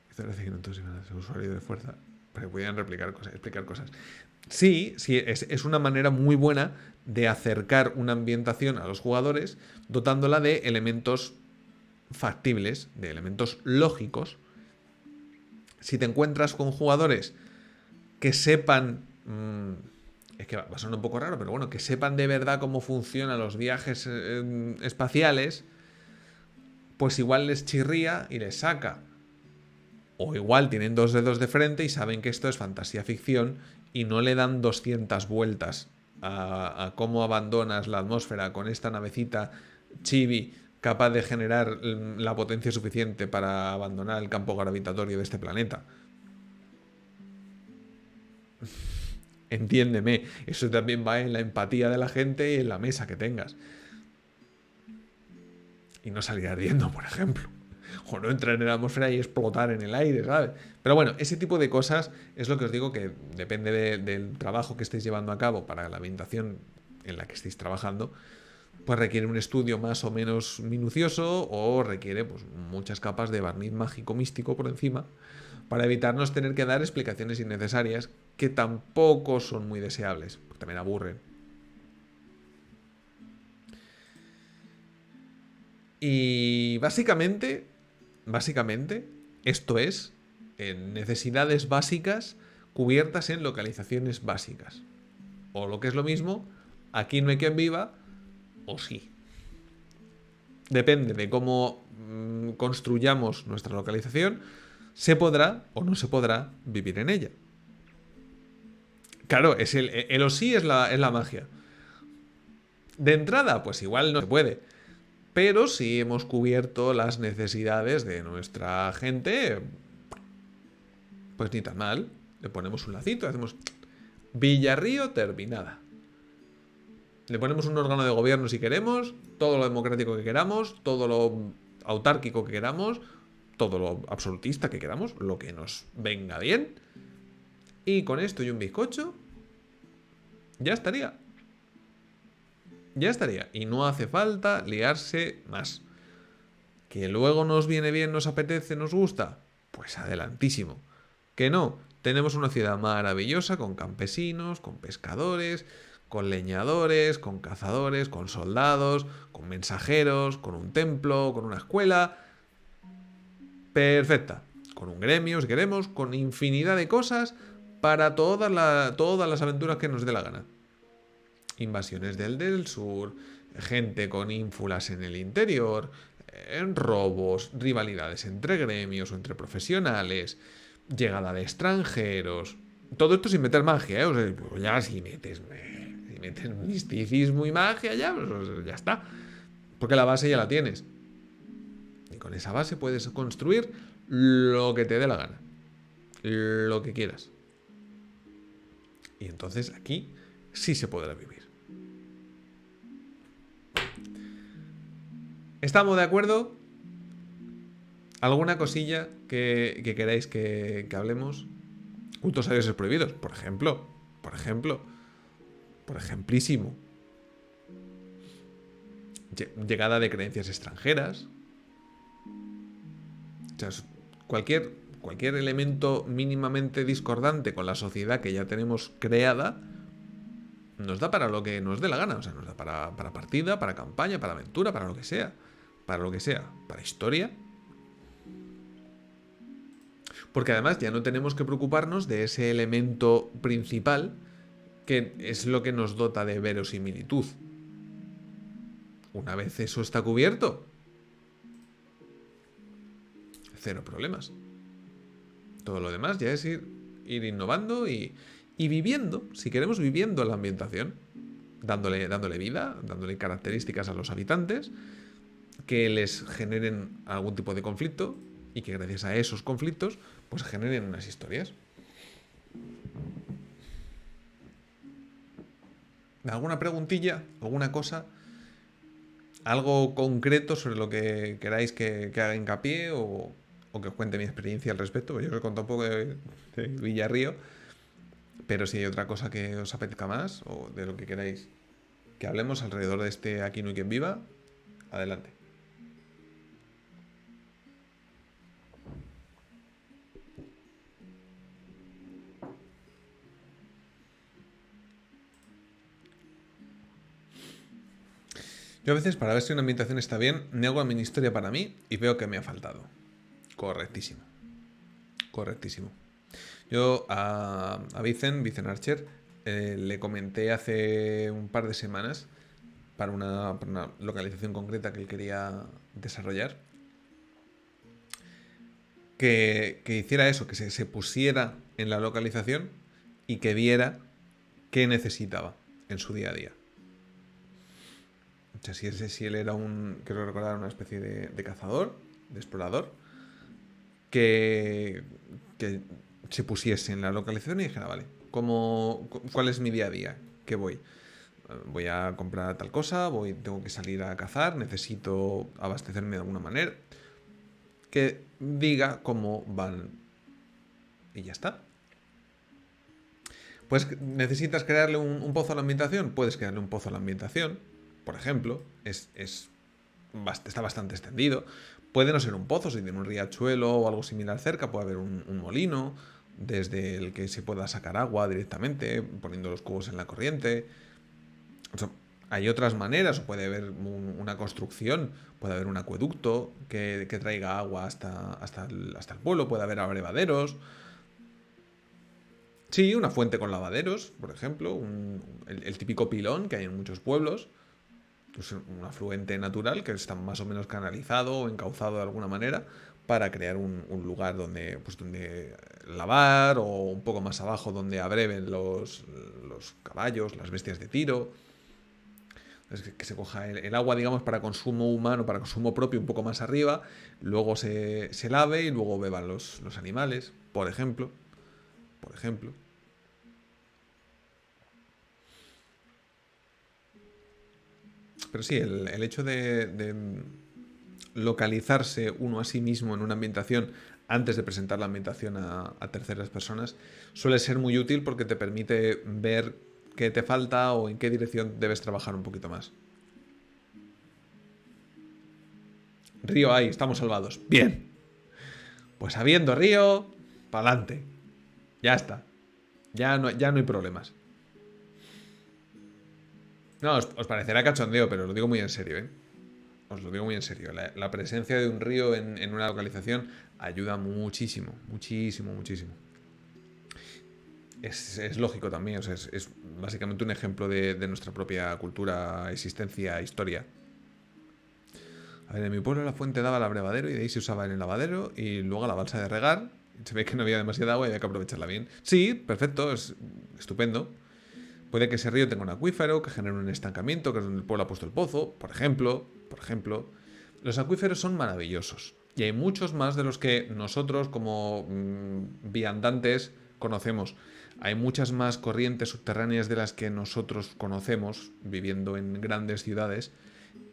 Me parece que no todos iban a ser usuarios de fuerza, pero podían explicar cosas. Sí, es una manera muy buena de acercar una ambientación a los jugadores, dotándola de elementos factibles, de elementos lógicos. Si te encuentras con jugadores que sepan, es que va a sonar un poco raro, pero bueno, que sepan de verdad cómo funcionan los viajes espaciales, pues igual les chirría y les saca. O igual tienen dos dedos de frente y saben que esto es fantasía ficción y no le dan 200 vueltas a cómo abandonas la atmósfera con esta navecita chibi capaz de generar la potencia suficiente para abandonar el campo gravitatorio de este planeta. Entiéndeme, eso también va en la empatía de la gente y en la mesa que tengas. Y no salir ardiendo, por ejemplo. O no entrar en la atmósfera y explotar en el aire, ¿sabes? Pero bueno, ese tipo de cosas es lo que os digo, que depende del trabajo que estéis llevando a cabo para la ambientación en la que estéis trabajando, pues requiere un estudio más o menos minucioso o requiere pues muchas capas de barniz mágico místico por encima para evitarnos tener que dar explicaciones innecesarias que tampoco son muy deseables, porque también aburren. Y básicamente, esto es necesidades básicas cubiertas en localizaciones básicas. O lo que es lo mismo, aquí no hay quien viva, o sí. Depende de cómo construyamos nuestra localización, se podrá o no se podrá vivir en ella. Claro, el o sí es la magia. De entrada, pues igual no se puede. Pero si hemos cubierto las necesidades de nuestra gente, pues ni tan mal. Le ponemos un lacito, hacemos Villarrío terminada. Le ponemos un órgano de gobierno si queremos, todo lo democrático que queramos, todo lo autárquico que queramos, todo lo absolutista que queramos, lo que nos venga bien. Y con esto y un bizcocho, ya estaría. Ya estaría. Y no hace falta liarse más. ¿Que luego nos viene bien, nos apetece, nos gusta? Pues adelantísimo. ¿Que no? Tenemos una ciudad maravillosa con campesinos, con pescadores, con leñadores, con cazadores, con soldados, con mensajeros, con un templo, con una escuela. Perfecta. Con un gremio, si queremos, con infinidad de cosas para todas las aventuras que nos dé la gana. Invasiones del sur, gente con ínfulas en el interior, en robos, rivalidades entre gremios o entre profesionales, llegada de extranjeros. Todo esto sin meter magia, ¿eh? O sea, pues ya si metes misticismo y magia, ya, pues ya está. Porque la base ya la tienes. Y con esa base puedes construir lo que te dé la gana. Lo que quieras. Y entonces aquí sí se podrá vivir. ¿Estamos de acuerdo? ¿Alguna cosilla que queráis que hablemos? Cultos a dioses prohibidos, por ejemplo. Por ejemplísimo. Llegada de creencias extranjeras. O sea, cualquier elemento mínimamente discordante con la sociedad que ya tenemos creada nos da para lo que nos dé la gana. O sea, nos da para partida, para campaña, para aventura, para lo que sea. Para lo que sea. Para historia. Porque además ya no tenemos que preocuparnos de ese elemento principal que es lo que nos dota de verosimilitud. Una vez eso está cubierto, cero problemas. Todo lo demás ya es ir innovando y viviendo, si queremos, viviendo la ambientación, dándole vida, dándole características a los habitantes que les generen algún tipo de conflicto y que gracias a esos conflictos pues generen unas historias. ¿Alguna preguntilla? ¿Alguna cosa? ¿Algo concreto sobre lo que queráis que haga hincapié o que os cuente mi experiencia al respecto? Yo os he contado un poco de Villarrío, pero si hay otra cosa que os apetezca más o de lo que queráis que hablemos alrededor de este Aquí no hay quien viva, adelante. Yo a veces, para ver si una ambientación está bien, me hago mi historia para mí y veo que me ha faltado. Correctísimo. Correctísimo. Yo a Vicen Archer, le comenté hace un par de semanas para una localización concreta que él quería desarrollar, que hiciera eso, que se pusiera en la localización y que viera qué necesitaba en su día a día. O sea, si él era quiero recordar, una especie de cazador, de explorador, que se pusiese en la localización y dijera, vale, ¿cuál es mi día a día? ¿Qué voy? Voy a comprar tal cosa, tengo que salir a cazar, necesito abastecerme de alguna manera. Que diga cómo van. Y ya está. Pues necesitas crearle un pozo a la ambientación. Puedes crearle un pozo a la ambientación. Por ejemplo, está bastante extendido. Puede no ser un pozo, si tiene un riachuelo o algo similar cerca, puede haber un molino desde el que se pueda sacar agua directamente, poniendo los cubos en la corriente. O sea, hay otras maneras, o puede haber una construcción, puede haber un acueducto que traiga agua hasta el pueblo, puede haber abrevaderos. Sí, una fuente con lavaderos, por ejemplo, el típico pilón que hay en muchos pueblos, pues un afluente natural que está más o menos canalizado o encauzado de alguna manera para crear un lugar donde lavar, o un poco más abajo donde abreven los caballos, las bestias de tiro. Que se coja el agua, digamos, para consumo humano, para consumo propio, un poco más arriba, luego se lave y luego beban los animales, por ejemplo. Pero sí, el hecho de localizarse uno a sí mismo en una ambientación antes de presentar la ambientación a terceras personas suele ser muy útil porque te permite ver qué te falta o en qué dirección debes trabajar un poquito más. Río ahí, estamos salvados. Bien. Pues habiendo río, pa'lante. Ya está. Ya no hay problemas. No, os parecerá cachondeo, pero lo digo muy en serio, ¿eh? Os lo digo muy en serio. La presencia de un río en una localización ayuda muchísimo, muchísimo, muchísimo. Es lógico también, o sea, es básicamente un ejemplo de nuestra propia cultura, existencia, historia. A ver, en mi pueblo la fuente daba al abrevadero y de ahí se usaba en el lavadero y luego a la balsa de regar. Se ve que no había demasiada agua y había que aprovecharla bien. Sí, perfecto, es estupendo. Puede que ese río tenga un acuífero que genere un estancamiento, que es donde el pueblo ha puesto el pozo, por ejemplo. Los acuíferos son maravillosos y hay muchos más de los que nosotros como viandantes conocemos. Hay muchas más corrientes subterráneas de las que nosotros conocemos viviendo en grandes ciudades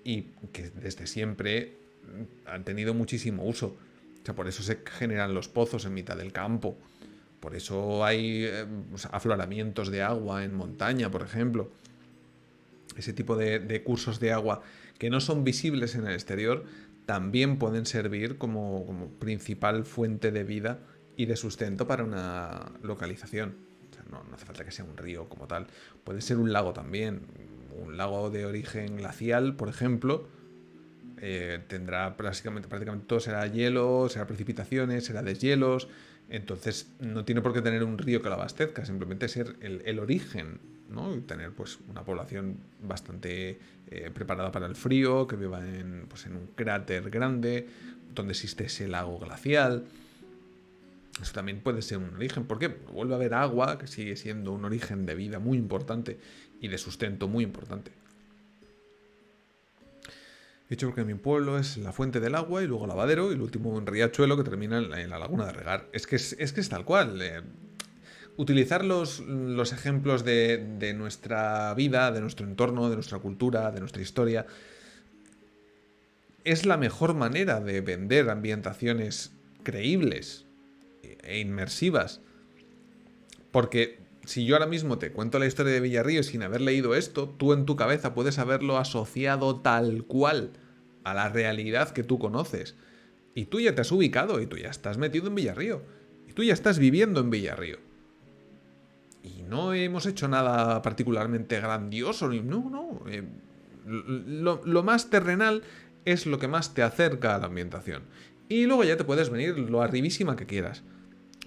y que desde siempre han tenido muchísimo uso. O sea, por eso se generan los pozos en mitad del campo. Por eso hay afloramientos de agua en montaña, por ejemplo. Ese tipo de cursos de agua que no son visibles en el exterior también pueden servir como principal fuente de vida y de sustento para una localización. O sea, no hace falta que sea un río como tal. Puede ser un lago también. Un lago de origen glacial, por ejemplo, tendrá prácticamente todo será hielo, será precipitaciones, será deshielos. Entonces no tiene por qué tener un río que lo abastezca, simplemente ser el origen, ¿no? Y tener pues una población bastante preparada para el frío, que viva en un cráter grande, donde existe ese lago glacial. Eso también puede ser un origen, porque vuelve a haber agua, que sigue siendo un origen de vida muy importante y de sustento muy importante. He dicho porque mi pueblo es la fuente del agua y luego lavadero y el último un riachuelo que termina en la laguna de regar. Es que es tal cual. Utilizar los ejemplos de nuestra vida, de nuestro entorno, de nuestra cultura, de nuestra historia, es la mejor manera de vender ambientaciones creíbles e inmersivas. Porque si yo ahora mismo te cuento la historia de Villarrío sin haber leído esto, tú en tu cabeza puedes haberlo asociado tal cual a la realidad que tú conoces. Y tú ya te has ubicado y tú ya estás metido en Villarrío. Y tú ya estás viviendo en Villarrío. Y no hemos hecho nada particularmente grandioso. No. Lo más terrenal es lo que más te acerca a la ambientación. Y luego ya te puedes venir lo arribísima que quieras.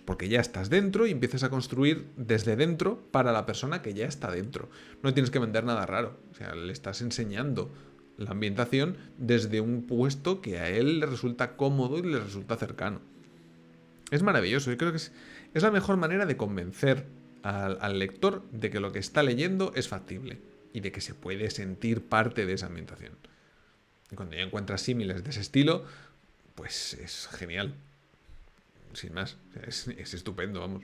Porque ya estás dentro y empiezas a construir desde dentro para la persona que ya está dentro. No tienes que vender nada raro. O sea, le estás enseñando la ambientación desde un puesto que a él le resulta cómodo y le resulta cercano. Es maravilloso. Yo creo que es la mejor manera de convencer al lector de que lo que está leyendo es factible y de que se puede sentir parte de esa ambientación. Y cuando ya encuentras símiles de ese estilo, pues es genial. Sin más, es estupendo, vamos.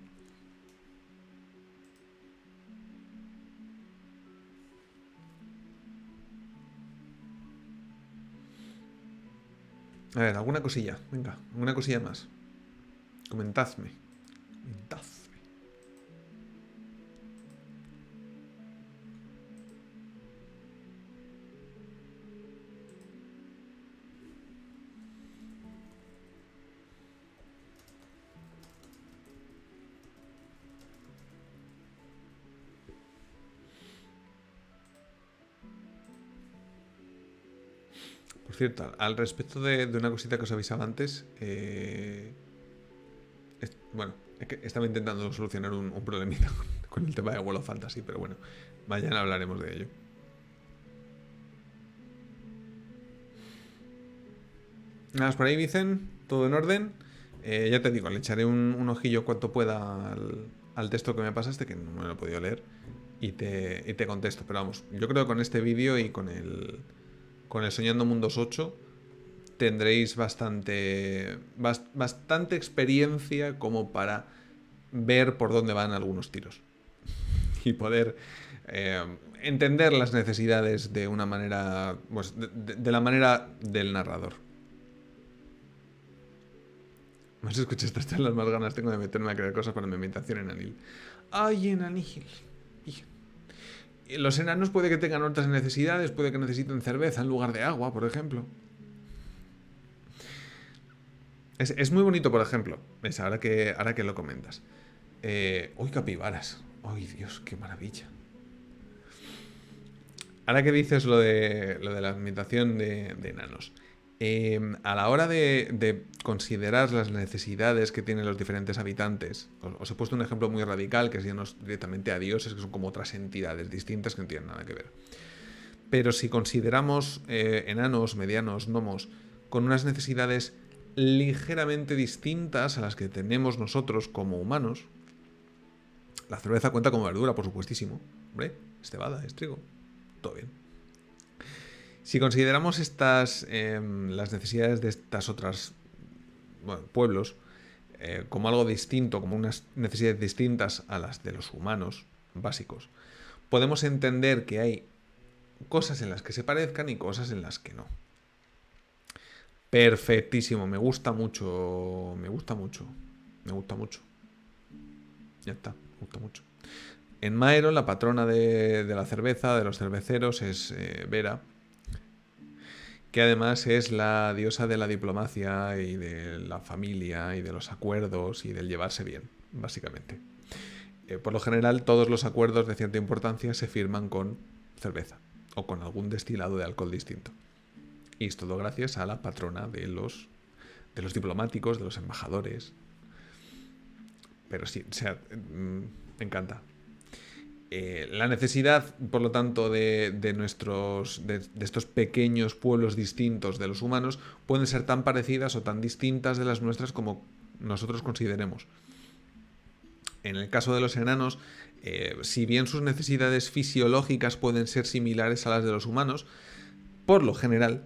A ver, alguna cosilla, venga, alguna cosilla más. Comentadme. Por cierto, al respecto de una cosita que os avisaba antes, bueno, es que estaba intentando solucionar un problemita con el tema de World of Fantasy, pero bueno, mañana hablaremos de ello. Nada más por ahí, Vicen, todo en orden. Ya te digo, le echaré un ojillo cuanto pueda al texto que me pasaste, que no me lo he podido leer, y te contesto. Pero vamos, yo creo que con este vídeo y con el Soñando Mundos 8 tendréis bastante experiencia como para ver por dónde van algunos tiros y poder entender las necesidades de una manera, pues, de la manera del narrador. Más escucho estas charlas, más ganas tengo de meterme a crear cosas para mi ambientación enanil. ¡Ay, enanil! Y los enanos puede que tengan otras necesidades, puede que necesiten cerveza en lugar de agua, por ejemplo. Es muy bonito, por ejemplo, ¿ves? Ahora que lo comentas. ¡Uy, capibaras! ¡Ay, Dios, qué maravilla! Ahora que dices lo de la ambientación de enanos. A la hora de considerar las necesidades que tienen los diferentes habitantes, os he puesto un ejemplo muy radical, que es irnos directamente a dioses, que son como otras entidades distintas que no tienen nada que ver. Pero si consideramos enanos, medianos, gnomos, con unas necesidades ligeramente distintas a las que tenemos nosotros como humanos, la cerveza cuenta como verdura, por supuestísimo. Hombre, es cebada, es trigo. Todo bien. Si consideramos las necesidades de estas otras pueblos como algo distinto, como unas necesidades distintas a las de los humanos básicos, podemos entender que hay cosas en las que se parezcan y cosas en las que no. Perfectísimo, me gusta mucho. Ya está, me gusta mucho. En Maero, la patrona de la cerveza, de los cerveceros, es Vera, que además es la diosa de la diplomacia y de la familia y de los acuerdos y del llevarse bien, básicamente. Por lo general, todos los acuerdos de cierta importancia se firman con cerveza o con algún destilado de alcohol distinto. Y es todo gracias a la patrona de los diplomáticos, de los embajadores. Pero sí, o sea, me encanta. La necesidad, por lo tanto, de estos pequeños pueblos distintos de los humanos pueden ser tan parecidas o tan distintas de las nuestras como nosotros consideremos. En el caso de los enanos, si bien sus necesidades fisiológicas pueden ser similares a las de los humanos, por lo general,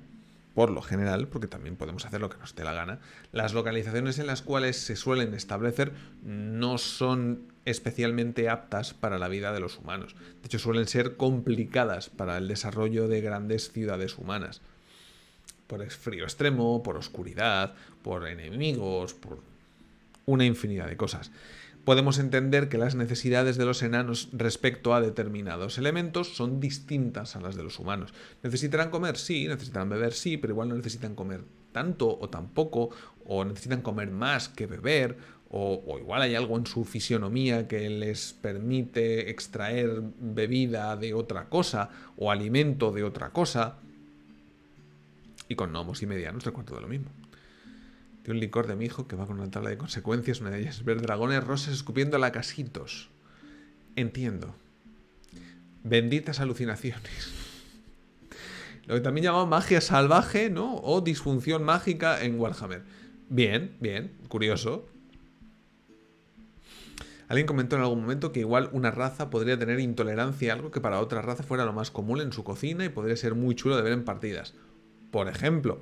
porque también podemos hacer lo que nos dé la gana, las localizaciones en las cuales se suelen establecer no son especialmente aptas para la vida de los humanos. De hecho, suelen ser complicadas para el desarrollo de grandes ciudades humanas. Por frío extremo, por oscuridad, por enemigos, por una infinidad de cosas. Podemos entender que las necesidades de los enanos respecto a determinados elementos son distintas a las de los humanos. ¿Necesitarán comer? Sí. ¿Necesitarán beber? Sí, pero igual no necesitan comer tanto o tampoco, o necesitan comer más que beber, o igual hay algo en su fisionomía que les permite extraer bebida de otra cosa o alimento de otra cosa. Y con gnomos y medianos recuerdo de lo mismo. De un licor de mi hijo que va con una tabla de consecuencias, una de ellas es ver dragones rosas escupiendo lacasitos. Entiendo. Benditas alucinaciones. Lo que también llamamos magia salvaje, ¿no? O disfunción mágica en Warhammer. Bien, curioso. Alguien comentó en algún momento que igual una raza podría tener intolerancia a algo que para otra raza fuera lo más común en su cocina y podría ser muy chulo de ver en partidas. Por ejemplo,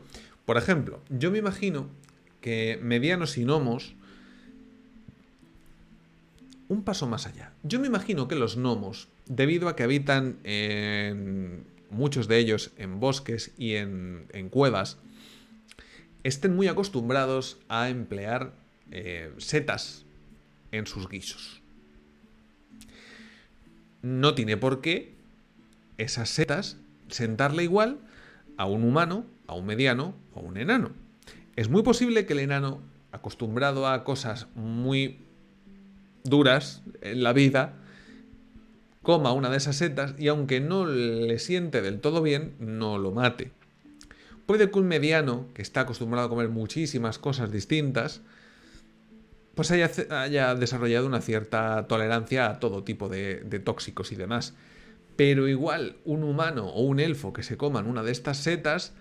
yo me imagino que medianos y gnomos, un paso más allá. Yo me imagino que los gnomos, debido a que habitan muchos de ellos en bosques y en cuevas, estén muy acostumbrados a emplear setas en sus guisos. No tiene por qué esas setas sentarle igual a un humano, a un mediano o a un enano. Es muy posible que el enano, acostumbrado a cosas muy duras en la vida, coma una de esas setas y aunque no le siente del todo bien, no lo mate. Puede que un mediano, que está acostumbrado a comer muchísimas cosas distintas, pues haya desarrollado una cierta tolerancia a todo tipo de tóxicos y demás. Pero igual un humano o un elfo que se coman una de estas setas,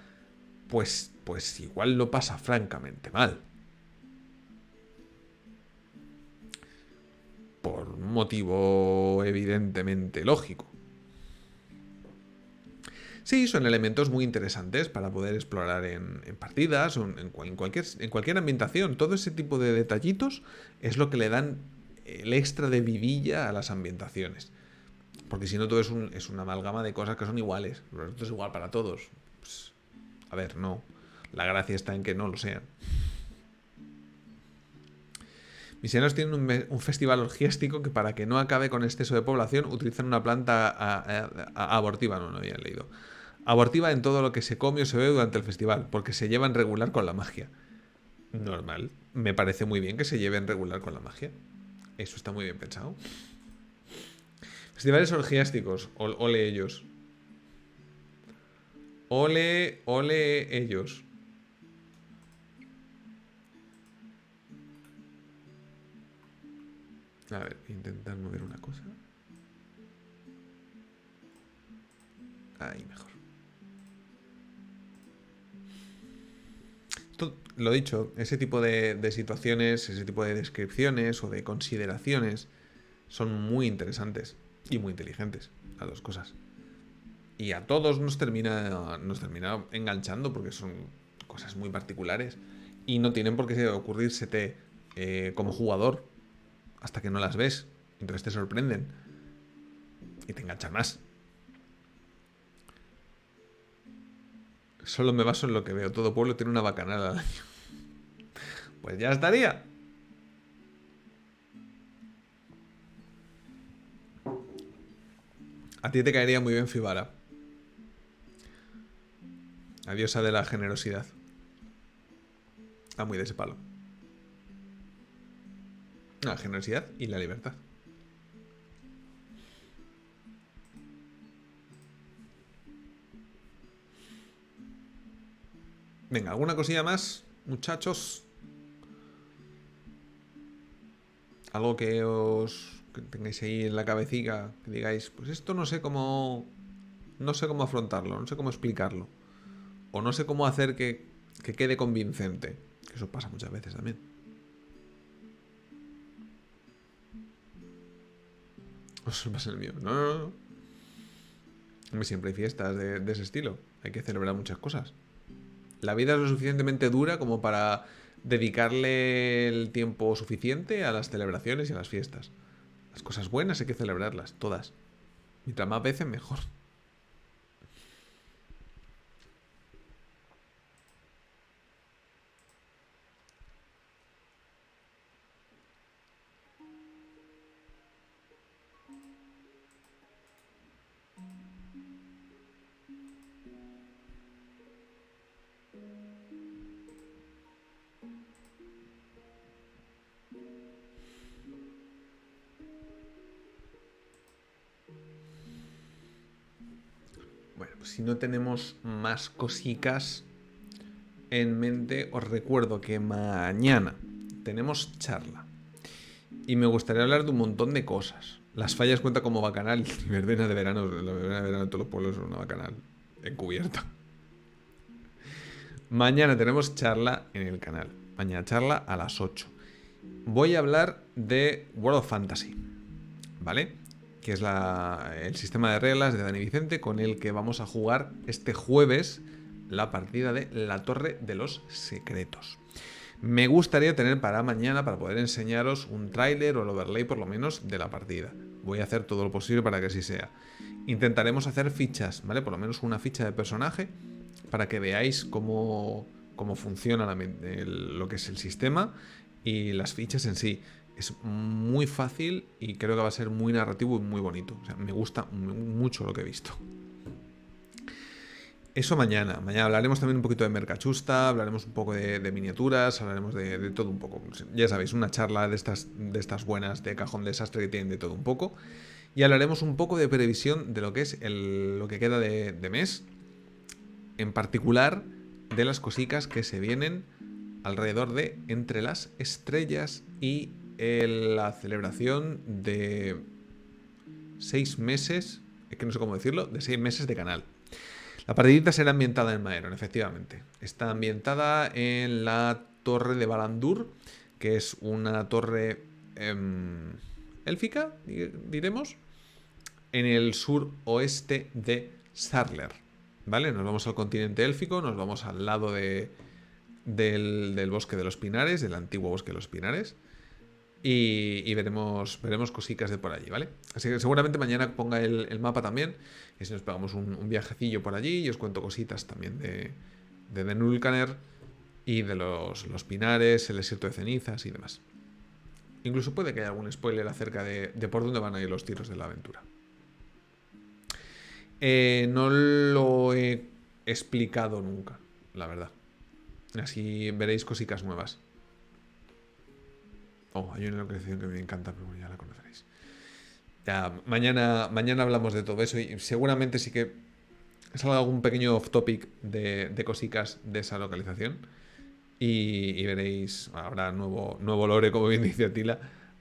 pues igual lo pasa francamente mal. Por un motivo evidentemente lógico. Sí, son elementos muy interesantes para poder explorar en partidas o en cualquier ambientación. Todo ese tipo de detallitos es lo que le dan el extra de vidilla a las ambientaciones. Porque si no, todo es una amalgama de cosas que son iguales. Esto es igual para todos. Pues, a ver, no. La gracia está en que no lo sean. Misioneros tienen un festival orgiástico que para que no acabe con exceso de población utilizan una planta abortiva, no había leído. Abortiva en todo lo que se come o se bebe durante el festival, porque se llevan regular con la magia. Normal. Me parece muy bien que se lleven regular con la magia. Eso está muy bien pensado. Festivales orgiásticos. Ole ellos. Ole ellos. A ver, voy a intentar mover una cosa. Ahí mejor. Lo dicho, ese tipo de situaciones, ese tipo de descripciones o de consideraciones son muy interesantes y muy inteligentes, las dos cosas. Y a todos nos termina enganchando porque son cosas muy particulares y no tienen por qué ocurrírsete como jugador hasta que no las ves. Entonces te sorprenden y te enganchan más. Solo me baso en lo que veo. Todo pueblo tiene una bacanal al año. Pues ya estaría. A ti te caería muy bien Fibara. La diosa de la generosidad. Está muy de ese palo. La generosidad y la libertad. Venga, ¿alguna cosilla más, muchachos? Algo que tengáis ahí en la cabecita, que digáis, pues esto no sé cómo afrontarlo, no sé cómo explicarlo. O no sé cómo hacer que quede convincente. Que eso pasa muchas veces también. Eso pasa en el mío. No. Hombre, siempre hay fiestas de ese estilo. Hay que celebrar muchas cosas. La vida es lo suficientemente dura como para dedicarle el tiempo suficiente a las celebraciones y a las fiestas. Las cosas buenas hay que celebrarlas, todas. Mientras más veces, mejor. Bueno, pues si no tenemos más cositas en mente, os recuerdo que mañana tenemos charla. Y me gustaría hablar de un montón de cosas. Las fallas cuenta como bacanal y verbena de verano. La verbena de verano de todos los pueblos es una bacanal encubierta. Mañana tenemos charla en el canal. Mañana charla a las 8. Voy a hablar de World of Fantasy. ¿Vale? Que es el sistema de reglas de Dani Vicente con el que vamos a jugar este jueves la partida de La Torre de los Secretos. Me gustaría tener para mañana, para poder enseñaros un tráiler o el overlay por lo menos de la partida. Voy a hacer todo lo posible para que así sea. Intentaremos hacer fichas, ¿vale? Por lo menos una ficha de personaje para que veáis cómo funciona lo que es el sistema y las fichas en sí. Es muy fácil y creo que va a ser muy narrativo y muy bonito. O sea, me gusta mucho lo que he visto. Eso mañana. Mañana hablaremos también un poquito de Mercachusta, hablaremos un poco de miniaturas, hablaremos de todo un poco. Ya sabéis, una charla de estas buenas de cajón desastre que tienen de todo un poco. Y hablaremos un poco de previsión de lo que es lo que queda de mes. En particular, de las cositas que se vienen alrededor de Entre las Estrellas y la celebración de 6 meses, es que no sé cómo decirlo, de 6 meses de canal. La partidita será ambientada en Maeron, efectivamente. Está ambientada en la Torre de Balandur, que es una torre élfica, diremos, en el suroeste de Sarler. ¿Vale? Nos vamos al continente élfico, nos vamos al lado del Bosque de los Pinares, del antiguo Bosque de los Pinares. Y veremos cositas de por allí, ¿vale? Así que seguramente mañana ponga el mapa también. Y si nos pegamos un viajecillo por allí y os cuento cositas también de Nulkaner y de los Pinares, el desierto de cenizas y demás. Incluso puede que haya algún spoiler acerca de por dónde van a ir los tiros de la aventura. No lo he explicado nunca, la verdad. Así veréis cositas nuevas. Oh, hay una localización que me encanta, pero bueno, ya la conoceréis. Ya, mañana hablamos de todo eso y seguramente sí que salga algún pequeño off topic de cositas de esa localización. Y veréis, habrá nuevo lore, como bien dice Atila.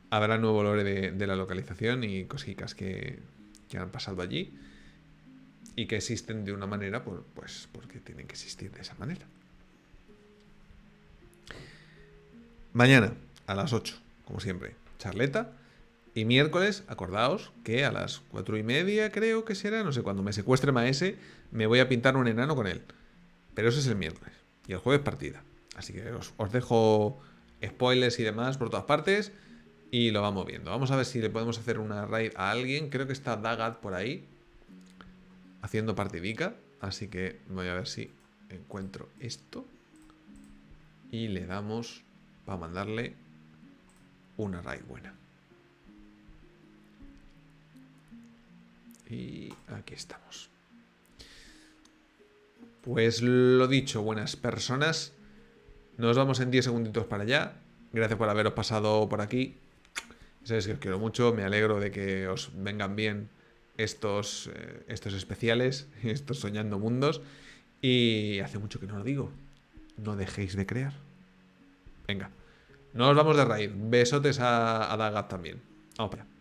Habrá nuevo lore de la localización y cositas que han pasado allí y que existen de una manera, pues porque tienen que existir de esa manera. Mañana, a las 8, como siempre, charleta. Y miércoles, acordaos que a las 4:30, creo que será, no sé, cuando me secuestre Maese, me voy a pintar un enano con él. Pero eso es el miércoles. Y el jueves partida. Así que os dejo spoilers y demás por todas partes. Y lo vamos viendo. Vamos a ver si le podemos hacer una raid a alguien. Creo que está Dagat por ahí, haciendo partidica. Así que voy a ver si encuentro esto. Y le damos para mandarle una raid buena. Y aquí estamos. Pues lo dicho, buenas personas. Nos vamos en 10 segunditos para allá. Gracias por haberos pasado por aquí. Sabéis que os quiero mucho. Me alegro de que os vengan bien estos especiales, estos soñando mundos. Y hace mucho que no lo digo. No dejéis de crear. Venga. Nos vamos de raid. Besotes a Dagat también. Vamos para allá.